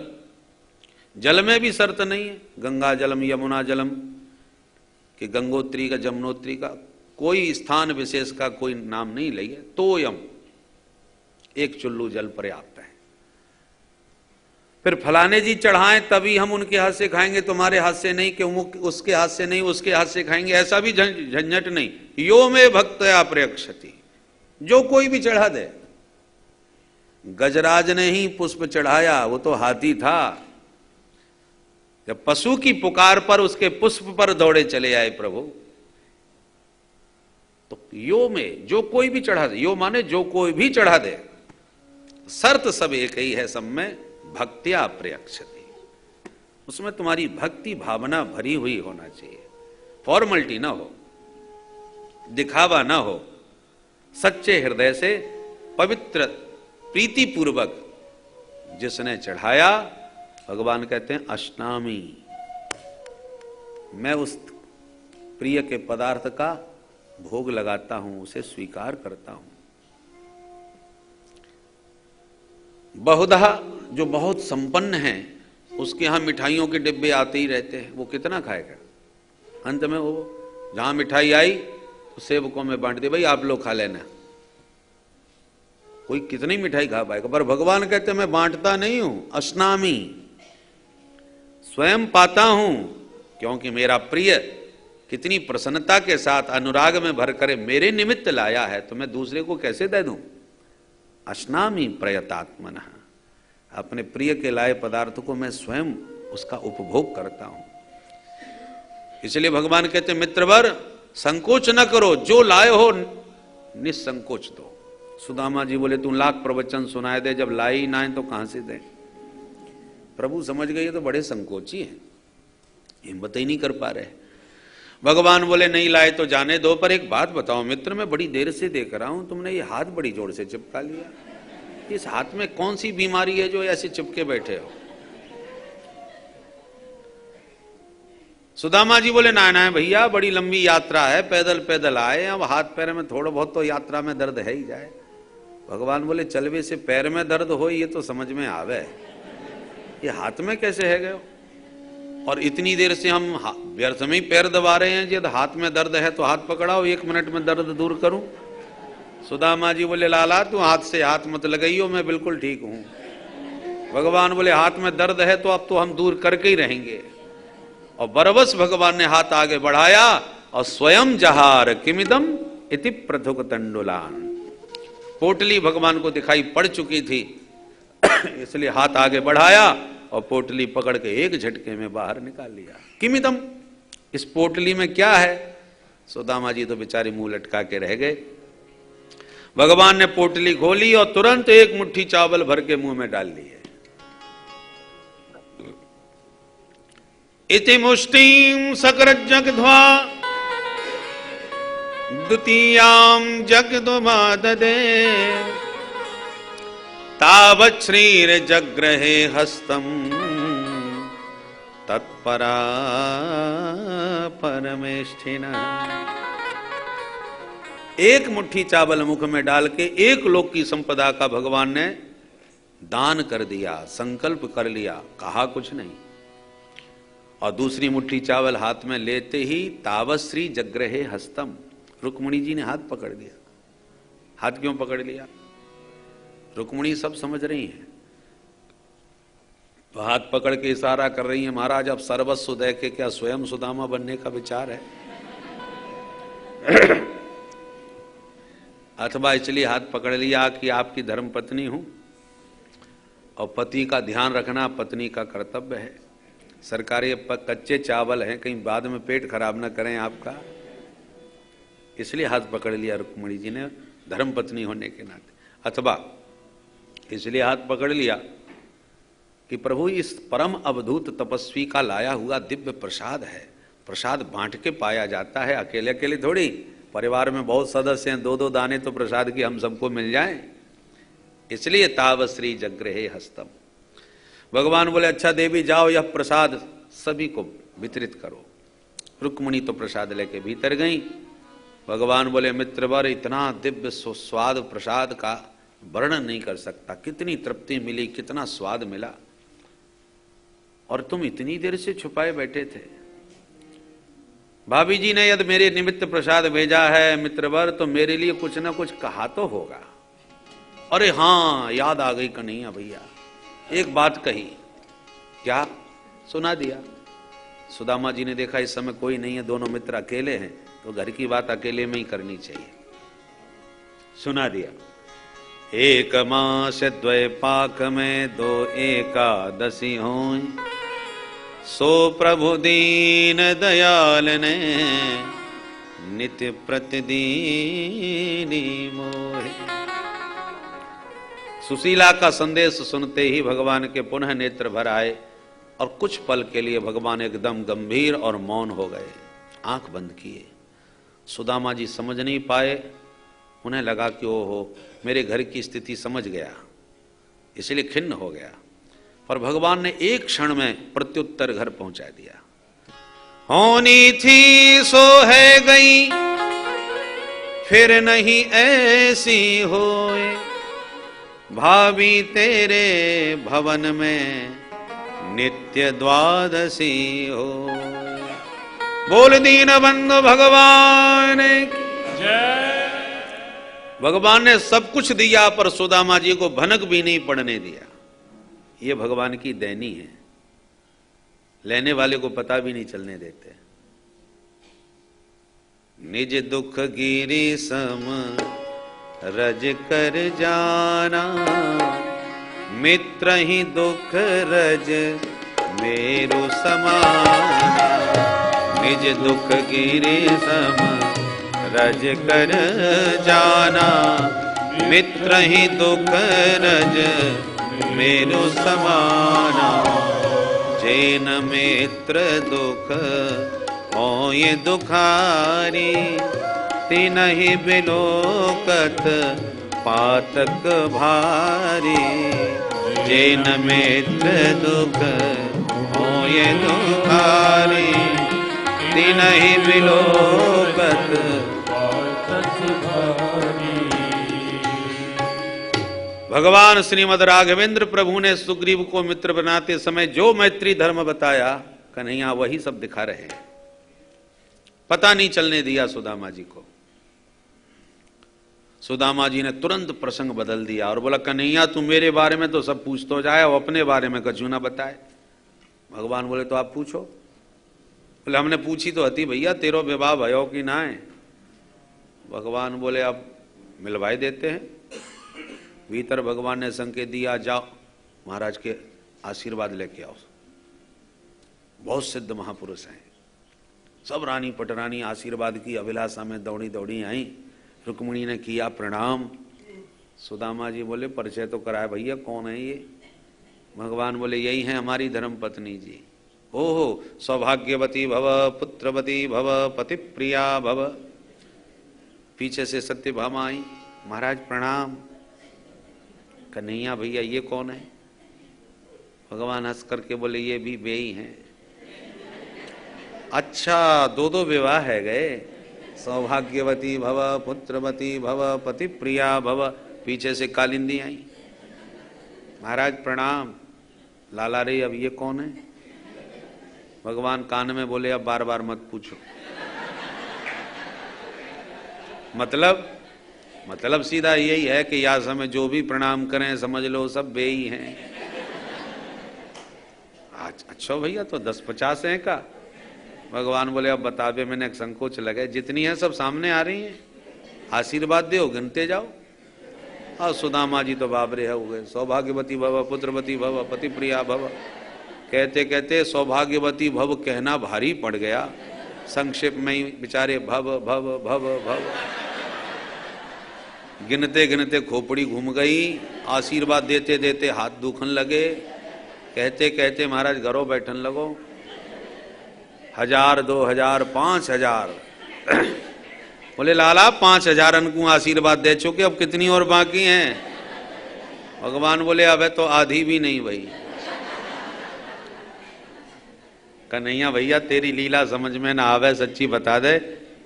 जल में भी शर्त नहीं है, गंगा जलम, यमुना जलम, कि गंगोत्री का, जमुनोत्री का, कोई स्थान विशेष का कोई नाम नहीं लिया। तोयम, एक चुल्लू जल पर्याप्त है। फिर फलाने जी चढ़ाएं तभी हम उनके हाथ से खाएंगे, तुम्हारे हाथ से नहीं, कि उसके हाथ से नहीं, उसके हाथ से खाएंगे, ऐसा भी झंझट नहीं। यो में भक्तया प्रयक्षति, जो कोई भी चढ़ा दे। गजराज ने ही पुष्प चढ़ाया, वो तो हाथी था। जब पशु की पुकार पर उसके पुष्प पर दौड़े चले आए प्रभु, तो यो में जो कोई भी चढ़ा दे, यो माने जो कोई भी चढ़ा दे, शर्त सब एक ही है, सब में भक्त्या प्रयक्षति, उसमें तुम्हारी भक्ति भावना भरी हुई होना चाहिए, फॉर्मलिटी ना हो, दिखावा ना हो, सच्चे हृदय से पवित्र प्रीति पूर्वक जिसने चढ़ाया, भगवान कहते हैं अश्नामी, मैं उस प्रिय के पदार्थ का भोग लगाता हूं, उसे स्वीकार करता हूं। बहुधा जो बहुत संपन्न है, उसके यहां मिठाइयों के डिब्बे आते ही रहते हैं, वो कितना खाएगा? अंत में वो जहां मिठाई आई तो सेवकों में बांट दे, भाई आप लोग खा लेना। कोई कितनी मिठाई खा पाएगा? पर भगवान कहते हैं मैं बांटता नहीं हूं, अश्नामी, स्वयं पाता हूं, क्योंकि मेरा प्रिय कितनी प्रसन्नता के साथ अनुराग में भर कर मेरे निमित्त लाया है, तो मैं दूसरे को कैसे दे दूं? अश्नामी प्रयतात्मनः, अपने प्रिय के लाए पदार्थ को मैं स्वयं उसका उपभोग करता हूं। इसलिए भगवान कहते मित्रवर संकोच न करो, जो लाए हो निसंकोच दो। सुदामा जी बोले तू लाख प्रवचन सुनाए दे, जब लाई ही ना है तो कहां से दे? प्रभु समझ गए तो बड़े संकोची हैं, हिम्मत ही नहीं कर पा रहे। भगवान बोले नहीं लाए तो जाने दो, पर एक बात बताओ मित्र, मैं बड़ी देर से देख रहा हूं तुमने ये हाथ बड़ी जोर से चिपका लिया, इस हाथ में कौन सी बीमारी है जो ऐसे चिपके बैठे हो? सुदामा जी बोले ना ना भैया, बड़ी लंबी यात्रा है, पैदल पैदल आए, अब हाथ पैर में थोड़ा बहुत तो यात्रा में दर्द है ही जाए। भगवान बोले चलवे से पैर में दर्द हो ये तो समझ में आवे, ये हाथ में कैसे है गए? और इतनी देर से हम व्यर्थ में ही पैर दबा रहे हैं, यदि हाथ में दर्द है तो हाथ पकड़ाओ, 1 मिनट में दर्द दूर करूं। सुदामा जी बोले लाला तू हाथ से हाथ मत लगाइयो, मैं बिल्कुल ठीक हूं। भगवान बोले हाथ में दर्द है तो अब तो हम दूर करके ही रहेंगे। और बरबस भगवान ने हाथ आगे बढ़ाया और स्वयं जहार किमिदम इति प्रथुक तंडुलान, पोटली भगवान को दिखाई पड़ चुकी थी, इसलिए हाथ आगे बढ़ाया और पोटली पकड़ के एक झटके में बाहर निकाल लिया। किमिदम, इस पोटली में क्या है? सुदामा जी तो बेचारे मुंह लटका के रह गए। भगवान ने पोटली खोली और तुरंत एक मुट्ठी चावल भर के मुंह में डाल लिए। इति मुष्टिम सकरज्जग्ध्वा द्वितीयां जग्धुमाददे तावत् श्रीर्जग्रहे हस्तम तत्परा परमेष्ठिना। एक मुट्ठी चावल मुख में डाल के एक लोक की संपदा का भगवान ने दान कर दिया, संकल्प कर लिया, कहा कुछ नहीं। और दूसरी मुट्ठी चावल हाथ में लेते ही तावश्री जग्रहे हस्तम, रुक्मिणी जी ने हाथ पकड़ लिया। हाथ क्यों पकड़ लिया? रुक्मिणी सब समझ रही हैं, तो हाथ पकड़ के इशारा कर रही है महाराज अब सर्वस्व दे के क्या स्वयं सुदामा बनने का विचार है? अथवा इसलिए हाथ पकड़ लिया कि आपकी धर्मपत्नी हूं। और पति का ध्यान रखना पत्नी का कर्तव्य है। सरकारी कच्चे चावल हैं, कहीं बाद में पेट खराब ना करें आपका, इसलिए हाथ पकड़ लिया रुक्मिणी जी ने धर्म पत्नी होने के नाते, अथवा इसलिए हाथ पकड़ लिया कि प्रभु इस परम अवधूत तपस्वी का लाया हुआ दिव्य प्रसाद है, प्रसाद बांट के पाया जाता है, अकेले अकेले थोड़ी। परिवार में बहुत सदस्य हैं, दो दो दाने तो प्रसाद की हम सबको मिल जाएं, इसलिए तावश्री जग्रहे हस्तम। भगवान बोले अच्छा देवी जाओ, यह प्रसाद सभी को वितरित करो। रुक्मिणी तो प्रसाद लेके भीतर गई। भगवान बोले मित्रवर, इतना दिव्य स्वाद प्रसाद का वर्णन नहीं कर सकता, कितनी तृप्ति मिली, कितना स्वाद मिला, और तुम इतनी देर से छुपाए बैठे थे। भाभी जी ने यदि मेरे निमित्त प्रसाद भेजा है मित्रवर, तो मेरे लिए कुछ ना कुछ कहा तो होगा। अरे हाँ, याद आ गई कन्हैया भैया, एक बात कही। क्या? सुना दिया। सुदामा जी ने देखा इस समय कोई नहीं है, दोनों मित्र अकेले हैं, तो घर की बात अकेले में ही करनी चाहिए। सुना दिया। एक मास द्वैपाक में 2 एकादशी हों, सो प्रभु दीन दयाल ने नित्य प्रतिदीनी मोहे। सुशीला का संदेश सुनते ही भगवान के पुनः नेत्र भर आए और कुछ पल के लिए भगवान एकदम गंभीर और मौन हो गए, आंख बंद किए। सुदामा जी समझ नहीं पाए, उन्हें लगा कि ओहो मेरे घर की स्थिति समझ गया, इसलिए खिन्न हो गया। पर भगवान ने एक क्षण में प्रत्युत्तर घर पहुंचा दिया। होनी थी सो है गई, फिर नहीं ऐसी होए, भाभी तेरे भवन में नित्य द्वादशी हो। बोल दीन बंधु भगवान की जय। भगवान ने सब कुछ दिया पर सुदामा जी को भनक भी नहीं पड़ने दिया। ये भगवान की देनी है, लेने वाले को पता भी नहीं चलने देते। निज दुख गिरी सम रज कर जाना, मित्र ही दुख रज मेरु समाना। निज दुख गिरी सम रज कर जाना, मित्र ही दुख रज मेरु समाना। जैन मित्र दुख होय दुखारी, तिनहि बिलोकत पातक भारी। जैन मित्र दुख होय दुखारी, तिनहि बिलोकत पातक भारी। भगवान श्रीमद राघवेंद्र प्रभु ने सुग्रीव को मित्र बनाते समय जो मैत्री धर्म बताया, कन्हैया वही सब दिखा रहे हैं। पता नहीं चलने दिया सुदामा जी को। सुदामा जी ने तुरंत प्रसंग बदल दिया और बोला कन्हैया तू मेरे बारे में तो सब पूछ तो जाए और अपने बारे में कछु ना बताए। भगवान बोले तो आप पूछो। बोले हमने पूछी तो हती भैया, तेरो विवाह भयो कि ना है। भगवान बोले अब मिलवाई देते हैं। भीतर भगवान ने संकेत दिया, जाओ महाराज के आशीर्वाद लेके आओ। बहुत सिद्ध महापुरुष हैं, सब रानी पटरानी आशीर्वाद की अभिलाषा में दौड़ी दौड़ी आई। रुक्मिणी ने किया प्रणाम। सुदामा जी बोले परिचय तो कराए भैया, कौन है ये? भगवान बोले यही हैं हमारी धर्म पत्नी जी। ओहो सौभाग्यवती भव, पुत्रवती भव, पति प्रिया भव। पीछे से सत्यभामा आई, महाराज प्रणाम। कन्हैया भैया ये कौन है? भगवान हंस करके बोले ये भी वे ही हैं। अच्छा दो दो विवाह है गए, सौभाग्यवती भव, पुत्रवती भव, पति प्रिया भव। पीछे से कालिंदी आई, महाराज प्रणाम। लाला रे अब ये कौन है? भगवान कान में बोले अब बार बार मत पूछो। मतलब सीधा यही है कि या समय जो भी प्रणाम करें समझ लो सब वे ही हैं। अच्छा भैया तो 10-50 हैं का? भगवान बोले अब बता दे, मैंने एक संकोच लगे, जितनी है सब सामने आ रही हैं, आशीर्वाद दो गिनते जाओ। और सुदामा जी तो बाबरे हो गए, सौभाग्यवती भव पुत्रवती भव पति प्रिया भव। कहते कहते सौभाग्यवती भव कहना भारी पड़ गया, संक्षेप में ही बेचारे भव भव भव भव गिनते गिनते खोपड़ी घूम गई। आशीर्वाद देते देते हाथ दुखन लगे। कहते कहते महाराज घरों बैठन लगो। 1000 2000 5000 बोले लाला 5000 को आशीर्वाद दे चुके, अब कितनी और बाकी हैं? भगवान बोले अब तो आधी भी नहीं भाई। कन्हैया भैया तेरी लीला समझ में ना आवे, सच्ची बता दे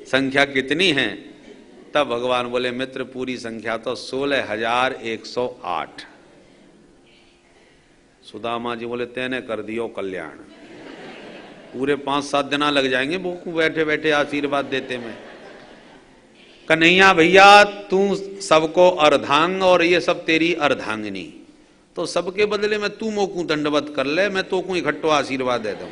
संख्या कितनी है? तब भगवान बोले मित्र पूरी संख्या तो 16,108। सुदामा जी बोले तेने कर दियो कल्याण, पूरे 5-7 दिन लग जाएंगे वो बैठे बैठे आशीर्वाद देते में। कन्हैया भैया तू सबको अर्धांग और ये सब तेरी अर्धांगिनी, तो सबके बदले में तू मोकू दंडवत कर ले, मैं तो को इकट्ठो आशीर्वाद दे दूं।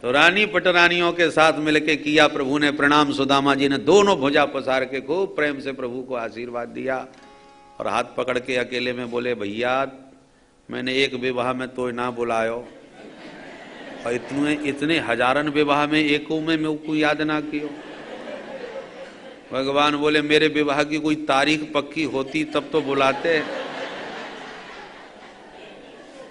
तो रानी पटरानियों के साथ मिलके किया प्रभु ने प्रणाम। सुदामा जी ने दोनों भुजा पसार के खूब प्रेम से प्रभु को आशीर्वाद दिया और हाथ पकड़ के अकेले में बोले भैया मैंने एक विवाह में तो ना बुलायो और इतने हजारन विवाह में एको में को याद ना कियो। भगवान बोले मेरे विवाह की कोई तारीख पक्की होती तब तो बुलाते।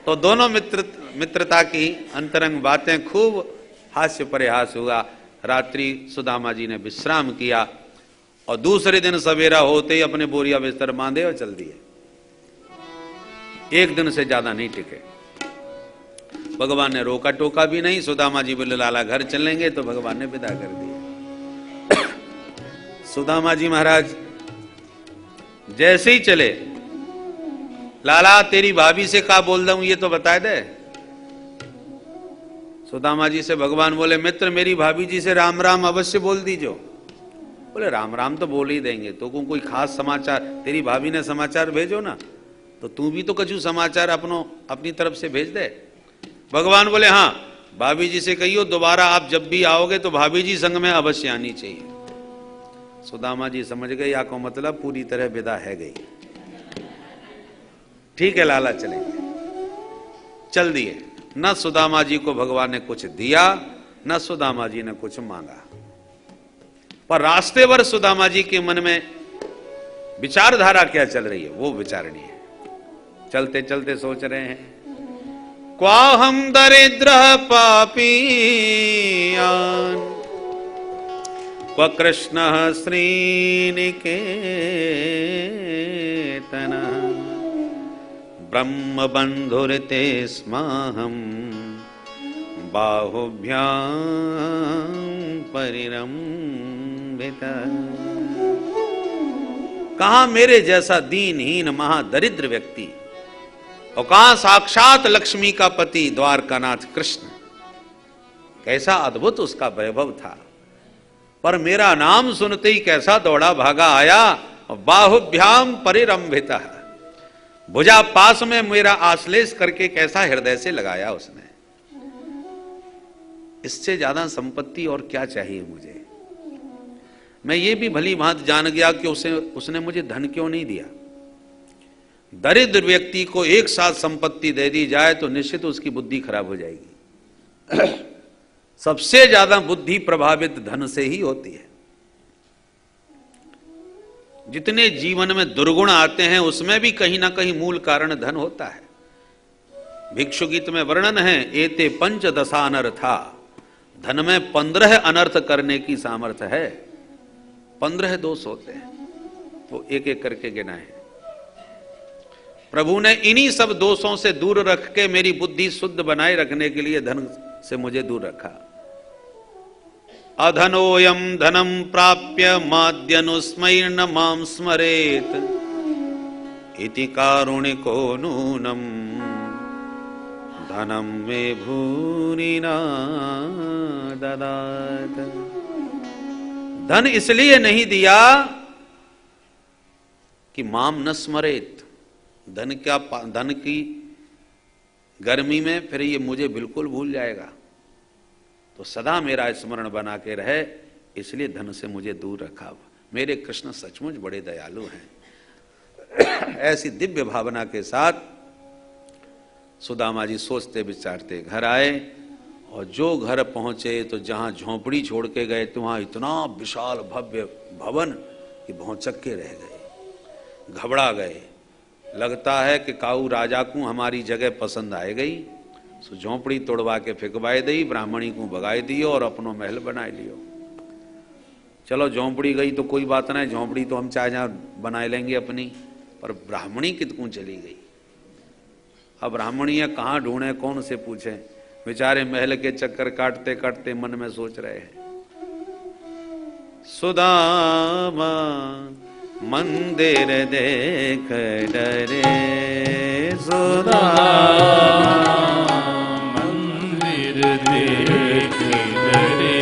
तो दोनों मित्रता की अंतरंग बातें खूब हास्य परिहास हुआ। रात्रि सुदामा जी ने विश्राम किया और दूसरे दिन सवेरा होते ही अपने बोरिया बिस्तर बांधे और चल दिए। एक दिन से ज्यादा नहीं टिके। भगवान ने रोका टोका भी नहीं। सुदामा जी बोले लाला घर चलेंगे, तो भगवान ने विदा कर दिया। सुदामा जी महाराज जैसे ही चले, लाला तेरी भाभी से का बोल दूं ये तो बता दे। सुदामा जी से भगवान बोले मित्र मेरी भाभी जी से राम राम अवश्य बोल दीजो। बोले राम राम तो बोल ही देंगे, तो कोई खास समाचार तेरी भाभी ने समाचार भेजो ना, तो तू भी तो कछु समाचार अपनी तरफ से भेज दे। भगवान बोले हाँ भाभी जी से कहियो दोबारा आप जब भी आओगे तो भाभी जी संग में अवश्य आनी चाहिए। सुदामा जी समझ गए या को मतलब पूरी तरह विदा है गई। ठीक है लाला चलेंगे। चल दिए। न सुदामा जी को भगवान ने कुछ दिया, न सुदामा जी ने कुछ मांगा, पर रास्ते भर सुदामा जी के मन में विचारधारा क्या चल रही है वो विचारनी है। चलते चलते सोच रहे हैं क्वाहम दरिद्र पापीयान क्व कृष्ण श्रीनिकेतन ब्रह्म बंधुरते स्माहम बाहुभ्याम परिरंभित। कहां मेरे जैसा दीनहीन महादरिद्र व्यक्ति और कहां साक्षात लक्ष्मी का पति द्वारकानाथ कृष्ण। कैसा अद्भुत उसका वैभव था, पर मेरा नाम सुनते ही कैसा दौड़ा भागा आया। बाहुभ्याम परिरंभित, भुजा पास में मेरा आश्लेष करके कैसा हृदय से लगाया उसने। इससे ज्यादा संपत्ति और क्या चाहिए मुझे। मैं ये भी भली भांति जान गया कि उसने मुझे धन क्यों नहीं दिया। दरिद्र व्यक्ति को एक साथ संपत्ति दे दी जाए तो निश्चित उसकी बुद्धि खराब हो जाएगी। सबसे ज्यादा बुद्धि प्रभावित धन से ही होती है। जितने जीवन में दुर्गुण आते हैं उसमें भी कहीं ना कहीं मूल कारण धन होता है। भिक्षु गीत में वर्णन है एते पंचदशा अनर्था, धन में 15 अनर्थ करने की सामर्थ्य है। 15 दोष होते हैं, वो एक एक करके गिनाए। प्रभु ने इन्हीं सब दोषों से दूर रख के मेरी बुद्धि शुद्ध बनाए रखने के लिए धन से मुझे दूर रखा। अधनोयम धनम प्राप्य माद्यनुस्मैर्न मां स्मरेत इति कारुणिको नूनम धनम मे भूरि न ददात। धन इसलिए नहीं दिया कि माम न स्मरेत। धन की गर्मी में फिर ये मुझे बिल्कुल भूल जाएगा, तो सदा मेरा स्मरण बना के रहे, इसलिए धन से मुझे दूर रखा। मेरे कृष्ण सचमुच बड़े दयालु हैं। ऐसी दिव्य भावना के साथ सुदामा जी सोचते विचारते घर आए, और जो घर पहुंचे तो जहां झोंपड़ी छोड़ के गए तो वहां इतना विशाल भव्य भवन कि भौचक्के रह गए, घबरा गए। लगता है कि काऊ राजा को हमारी जगह पसंद आए गई, सो झोंपड़ी तोड़वा के फिकवाए दी, ब्राह्मणी को भगाए दियो और अपनो महल बनाए लियो। चलो झोंपड़ी गई तो कोई बात नहीं, झोंपड़ी तो हम चाहे जहाँ बनाए लेंगे अपनी, पर ब्राह्मणी कितकू चली गई। अब ब्राह्मणियाँ कहाँ ढूंढे, कौन से पूछे, बेचारे महल के चक्कर काटते काटते मन में सोच रहे हैं। सुदामा मंदिर देख डरे, सुदामा मंदिर देख डरे,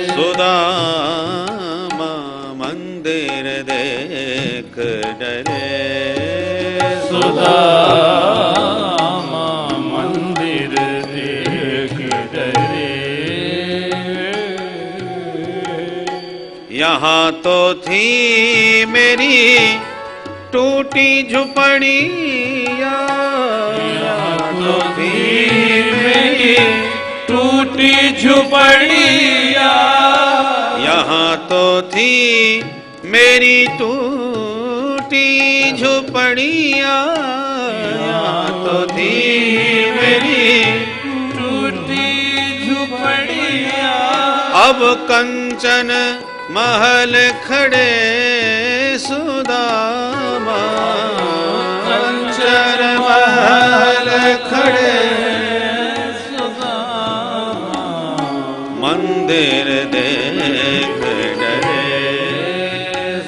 सुदामा मंदिर देख डरे, सुदामा मंदिर देख डरे। यहाँ तो थी मेरी टूटी झुपड़िया, यहाँ तो थी मेरी टूटी झुपड़िया, यहाँ तो थी मेरी टूटी झुपड़िया, यहाँ तो थी मेरी टूटी झुपड़िया। अब कंचन महल खड़े सुदामा, कंचन महल खड़े सुदामा, मंदिर देख डरे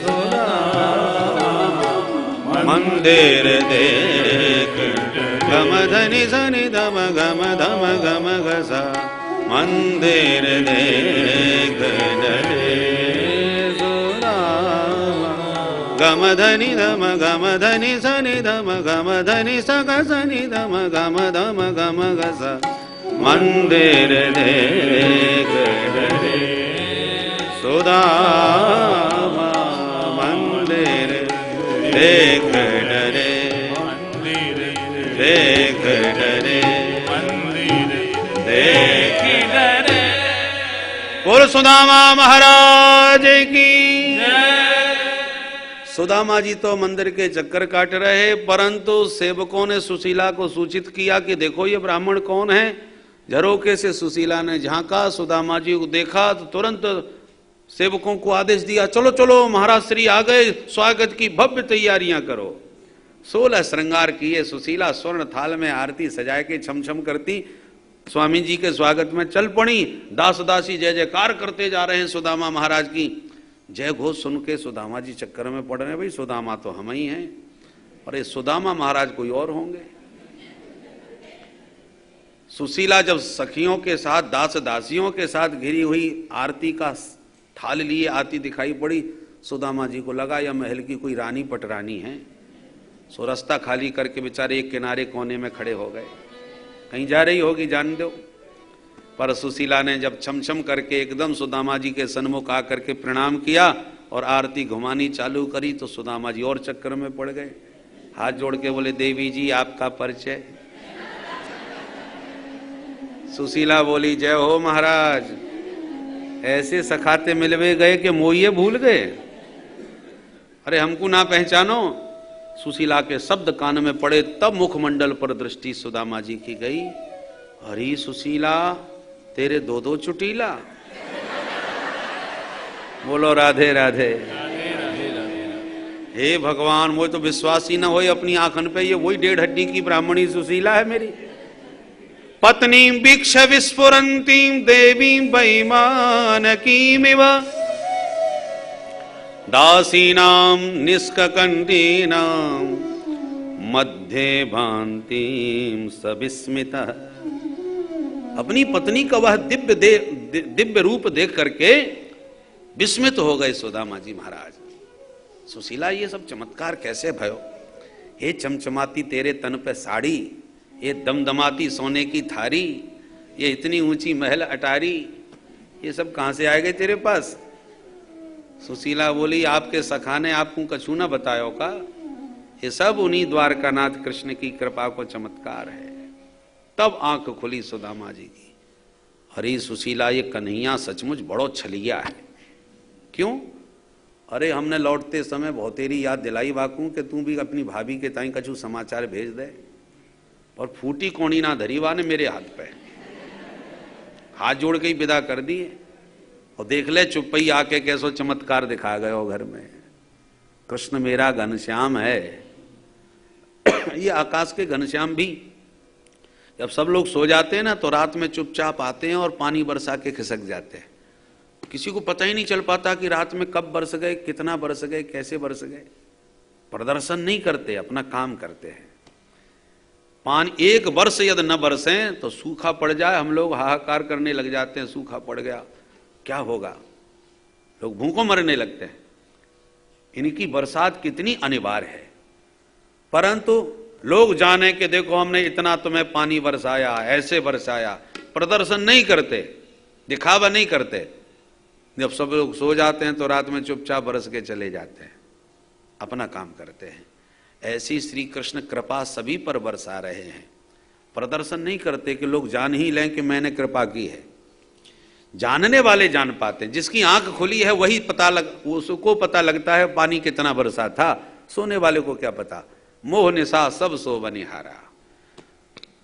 सुदामा, मंदिर देख गम धनि धनि धम गम धम गम गसा, मंदिर देख डरे गम धनि धम गम धनि सनि धम गम धनि स ग सनि धम गम धम गम ग स, मंदिर देख डरे सुदामा, मंदिर देख डरे, देख डरे, देख डरे। बोल सुदामा महाराज की। सुदामा जी तो मंदिर के चक्कर काट रहे, परंतु सेवकों ने सुशीला को सूचित किया कि देखो ये ब्राह्मण कौन है। झरोके से सुशीला ने झांका, सुदामा जी को देखा तो तुरंत सेवकों को आदेश दिया, चलो चलो महाराज श्री आ गए, स्वागत की भव्य तैयारियां करो। 16 श्रृंगार किए सुशीला, स्वर्ण थाल में आरती सजाए के छम छम करती स्वामी जी के स्वागत में चल पड़ी। दास दासी जय जयकार करते जा रहे हैं सुदामा महाराज की। जय घोष सुन के सुदामा जी चक्कर में पड़ रहे, भाई सुदामा तो हम ही हैं, और ये सुदामा महाराज कोई और होंगे। सुशीला जब सखियों के साथ दास दासियों के साथ घिरी हुई आरती का थाल लिए आती दिखाई पड़ी, सुदामा जी को लगा यह महल की कोई रानी पटरानी है। सो रास्ता खाली करके बेचारे एक किनारे कोने में खड़े हो गए, कहीं जा रही होगी जान दो। पर सुशीला ने जब छमछम करके एकदम सुदामा जी के सन्मुख आकर के प्रणाम किया और आरती घुमानी चालू करी, तो सुदामा जी और चक्कर में पड़ गए। हाथ जोड़ के बोले, देवी जी आपका परिचय। सुशीला बोली, जय हो महाराज, ऐसे सखाते मिलवे गए कि मोये भूल गए, अरे हमको ना पहचानो। सुशीला के शब्द कान में पड़े, तब मुखमंडल पर दृष्टि सुदामा जी की गई। अरे सुशीला, तेरे दो दो चुटीला। बोलो राधे राधे। हे भगवान, वो तो विश्वास ही ना हो अपनी आंखन पे, ये वही 1.5 हड्डी की ब्राह्मणी सुशीला है मेरी। पत्नी वीक्ष विस्फुरंतीं देवीं वैमानकीमिव, दासीनां निष्ककण्ठीनां मध्ये भान्तिं सविस्मितः। अपनी पत्नी का वह दिव्य रूप देख करके विस्मित हो गए सुदामा जी महाराज। सुशीला, ये सब चमत्कार कैसे भयो? हे चमचमाती तेरे तन पे साड़ी, ये दमदमाती सोने की थारी, ये इतनी ऊंची महल अटारी, ये सब कहां से आ गए तेरे पास? सुशीला बोली आपके सखा ने आपको कछु न बतायो का? ये सब उन्हीं द्वारकानाथ कृष्ण की कृपा को चमत्कार है। तब आंख खुली सुदामा जी की, अरे सुशीला ये कन्हैया सचमुच बड़ो छलिया है। क्यों? अरे हमने लौटते समय बहुत तेरी याद दिलाई वाकू कि तू भी अपनी भाभी के ताई कछु समाचार भेज दे, और फूटी कोणी ना धरी वा ने मेरे हाथ पे हाथ जोड़ के ही विदा कर दिए। और देख ले चुप्पई आके कैसो चमत्कार दिखा गए हो घर में। कृष्ण मेरा घनश्याम है। ये आकाश के घनश्याम भी जब सब लोग सो जाते हैं ना तो रात में चुपचाप आते हैं और पानी बरसा के खिसक जाते हैं। किसी को पता ही नहीं चल पाता कि रात में कब बरस गए, कितना बरस गए, कैसे बरस गए। प्रदर्शन नहीं करते, अपना काम करते हैं। पानी एक वर्ष यदि न बरसे तो सूखा पड़ जाए, हम लोग हाहाकार करने लग जाते हैं, सूखा पड़ गया क्या होगा, लोग भूखों मरने लगते हैं। इनकी बरसात कितनी अनिवार्य है। परंतु लोग जाने कि देखो हमने इतना तुम्हें पानी बरसाया, ऐसे बरसाया, प्रदर्शन नहीं करते, दिखावा नहीं करते। जब सब लोग सो जाते हैं तो रात में चुपचाप बरस के चले जाते हैं, अपना काम करते हैं। ऐसी श्री कृष्ण कृपा सभी पर बरसा रहे हैं। प्रदर्शन नहीं करते कि लोग जान ही लें कि मैंने कृपा की है। जानने वाले जान पाते हैं। जिसकी आंख खुली है वही उसको पता लगता है पानी कितना बरसा था। सोने वाले को क्या पता। मोह निशा सब सो बनिहारा।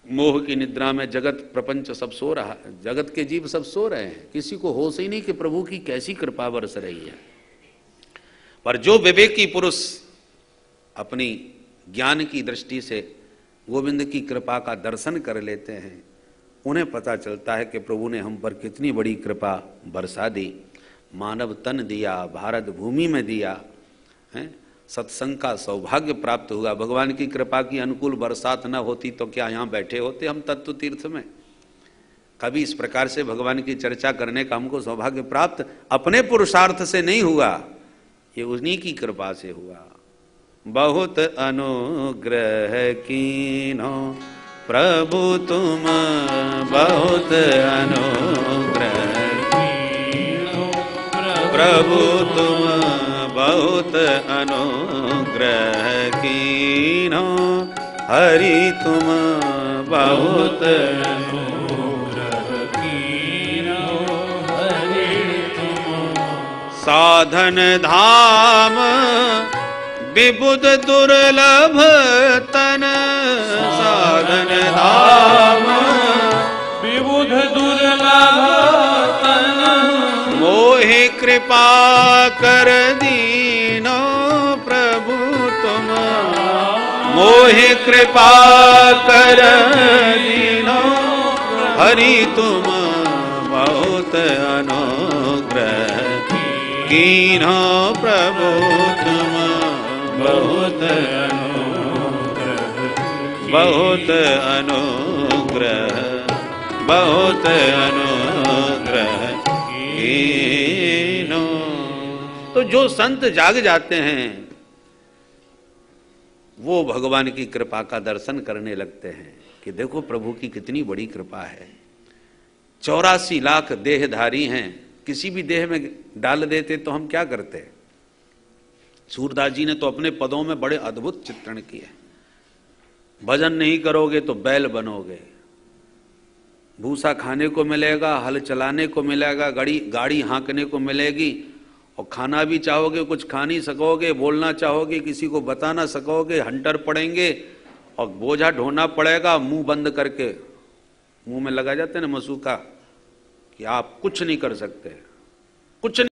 मोह की निद्रा में जगत प्रपंच सब सो रहा, जगत के जीव सब सो रहे हैं। किसी को होश ही नहीं कि प्रभु की कैसी कृपा बरस रही है। पर जो विवेकी पुरुष अपनी ज्ञान की दृष्टि से गोविंद की कृपा का दर्शन कर लेते हैं, उन्हें पता चलता है कि प्रभु ने हम पर कितनी बड़ी कृपा बरसा दी। मानव तन दिया, भारत भूमि में दिया है, सत्संग का सौभाग्य प्राप्त हुआ। भगवान की कृपा की अनुकूल बरसात न होती तो क्या यहाँ बैठे होते हम तत्व तीर्थ में। कभी इस प्रकार से भगवान की चर्चा करने का हमको सौभाग्य प्राप्त अपने पुरुषार्थ से नहीं हुआ, ये उन्हीं की कृपा से हुआ। बहुत अनुग्रह कीनो प्रभु तुम, बहुत अनुग्रह कीनो प्रभु तुम, बहुत अनुग्रह कीनो हरि तुम, बहुत अनुग्रह कीनो हरि तुम। साधन धाम विबुध दुर्लभ तन, साधन धाम विबुध दुर्लभ तन, मोहि कृपा कर दीनो प्रभु तुम, मोहि कृपा कर दीनो हरि तुम, बहुत अनुग्रह कीनो प्रभु तुम, बहुत अनुग्रह, बहुत अनुग्रह, बहुत अनुग्रह कीनो। तो जो संत जाग जाते हैं वो भगवान की कृपा का दर्शन करने लगते हैं कि देखो प्रभु की कितनी बड़ी कृपा है। 84 लाख देहधारी हैं, किसी भी देह में डाल देते तो हम क्या करते। सूरदास जी ने तो अपने पदों में बड़े अद्भुत चित्रण किए। भजन नहीं करोगे तो बैल बनोगे, भूसा खाने को मिलेगा, हल चलाने को मिलेगा, गाड़ी हाँकने को मिलेगी, और खाना भी चाहोगे कुछ खा नहीं सकोगे, बोलना चाहोगे किसी को बता ना सकोगे, हंटर पड़ेंगे और बोझा ढोना पड़ेगा मुंह बंद करके। मुंह में लगा जाते ना मसूका कि आप कुछ नहीं कर सकते, कुछ नहीं।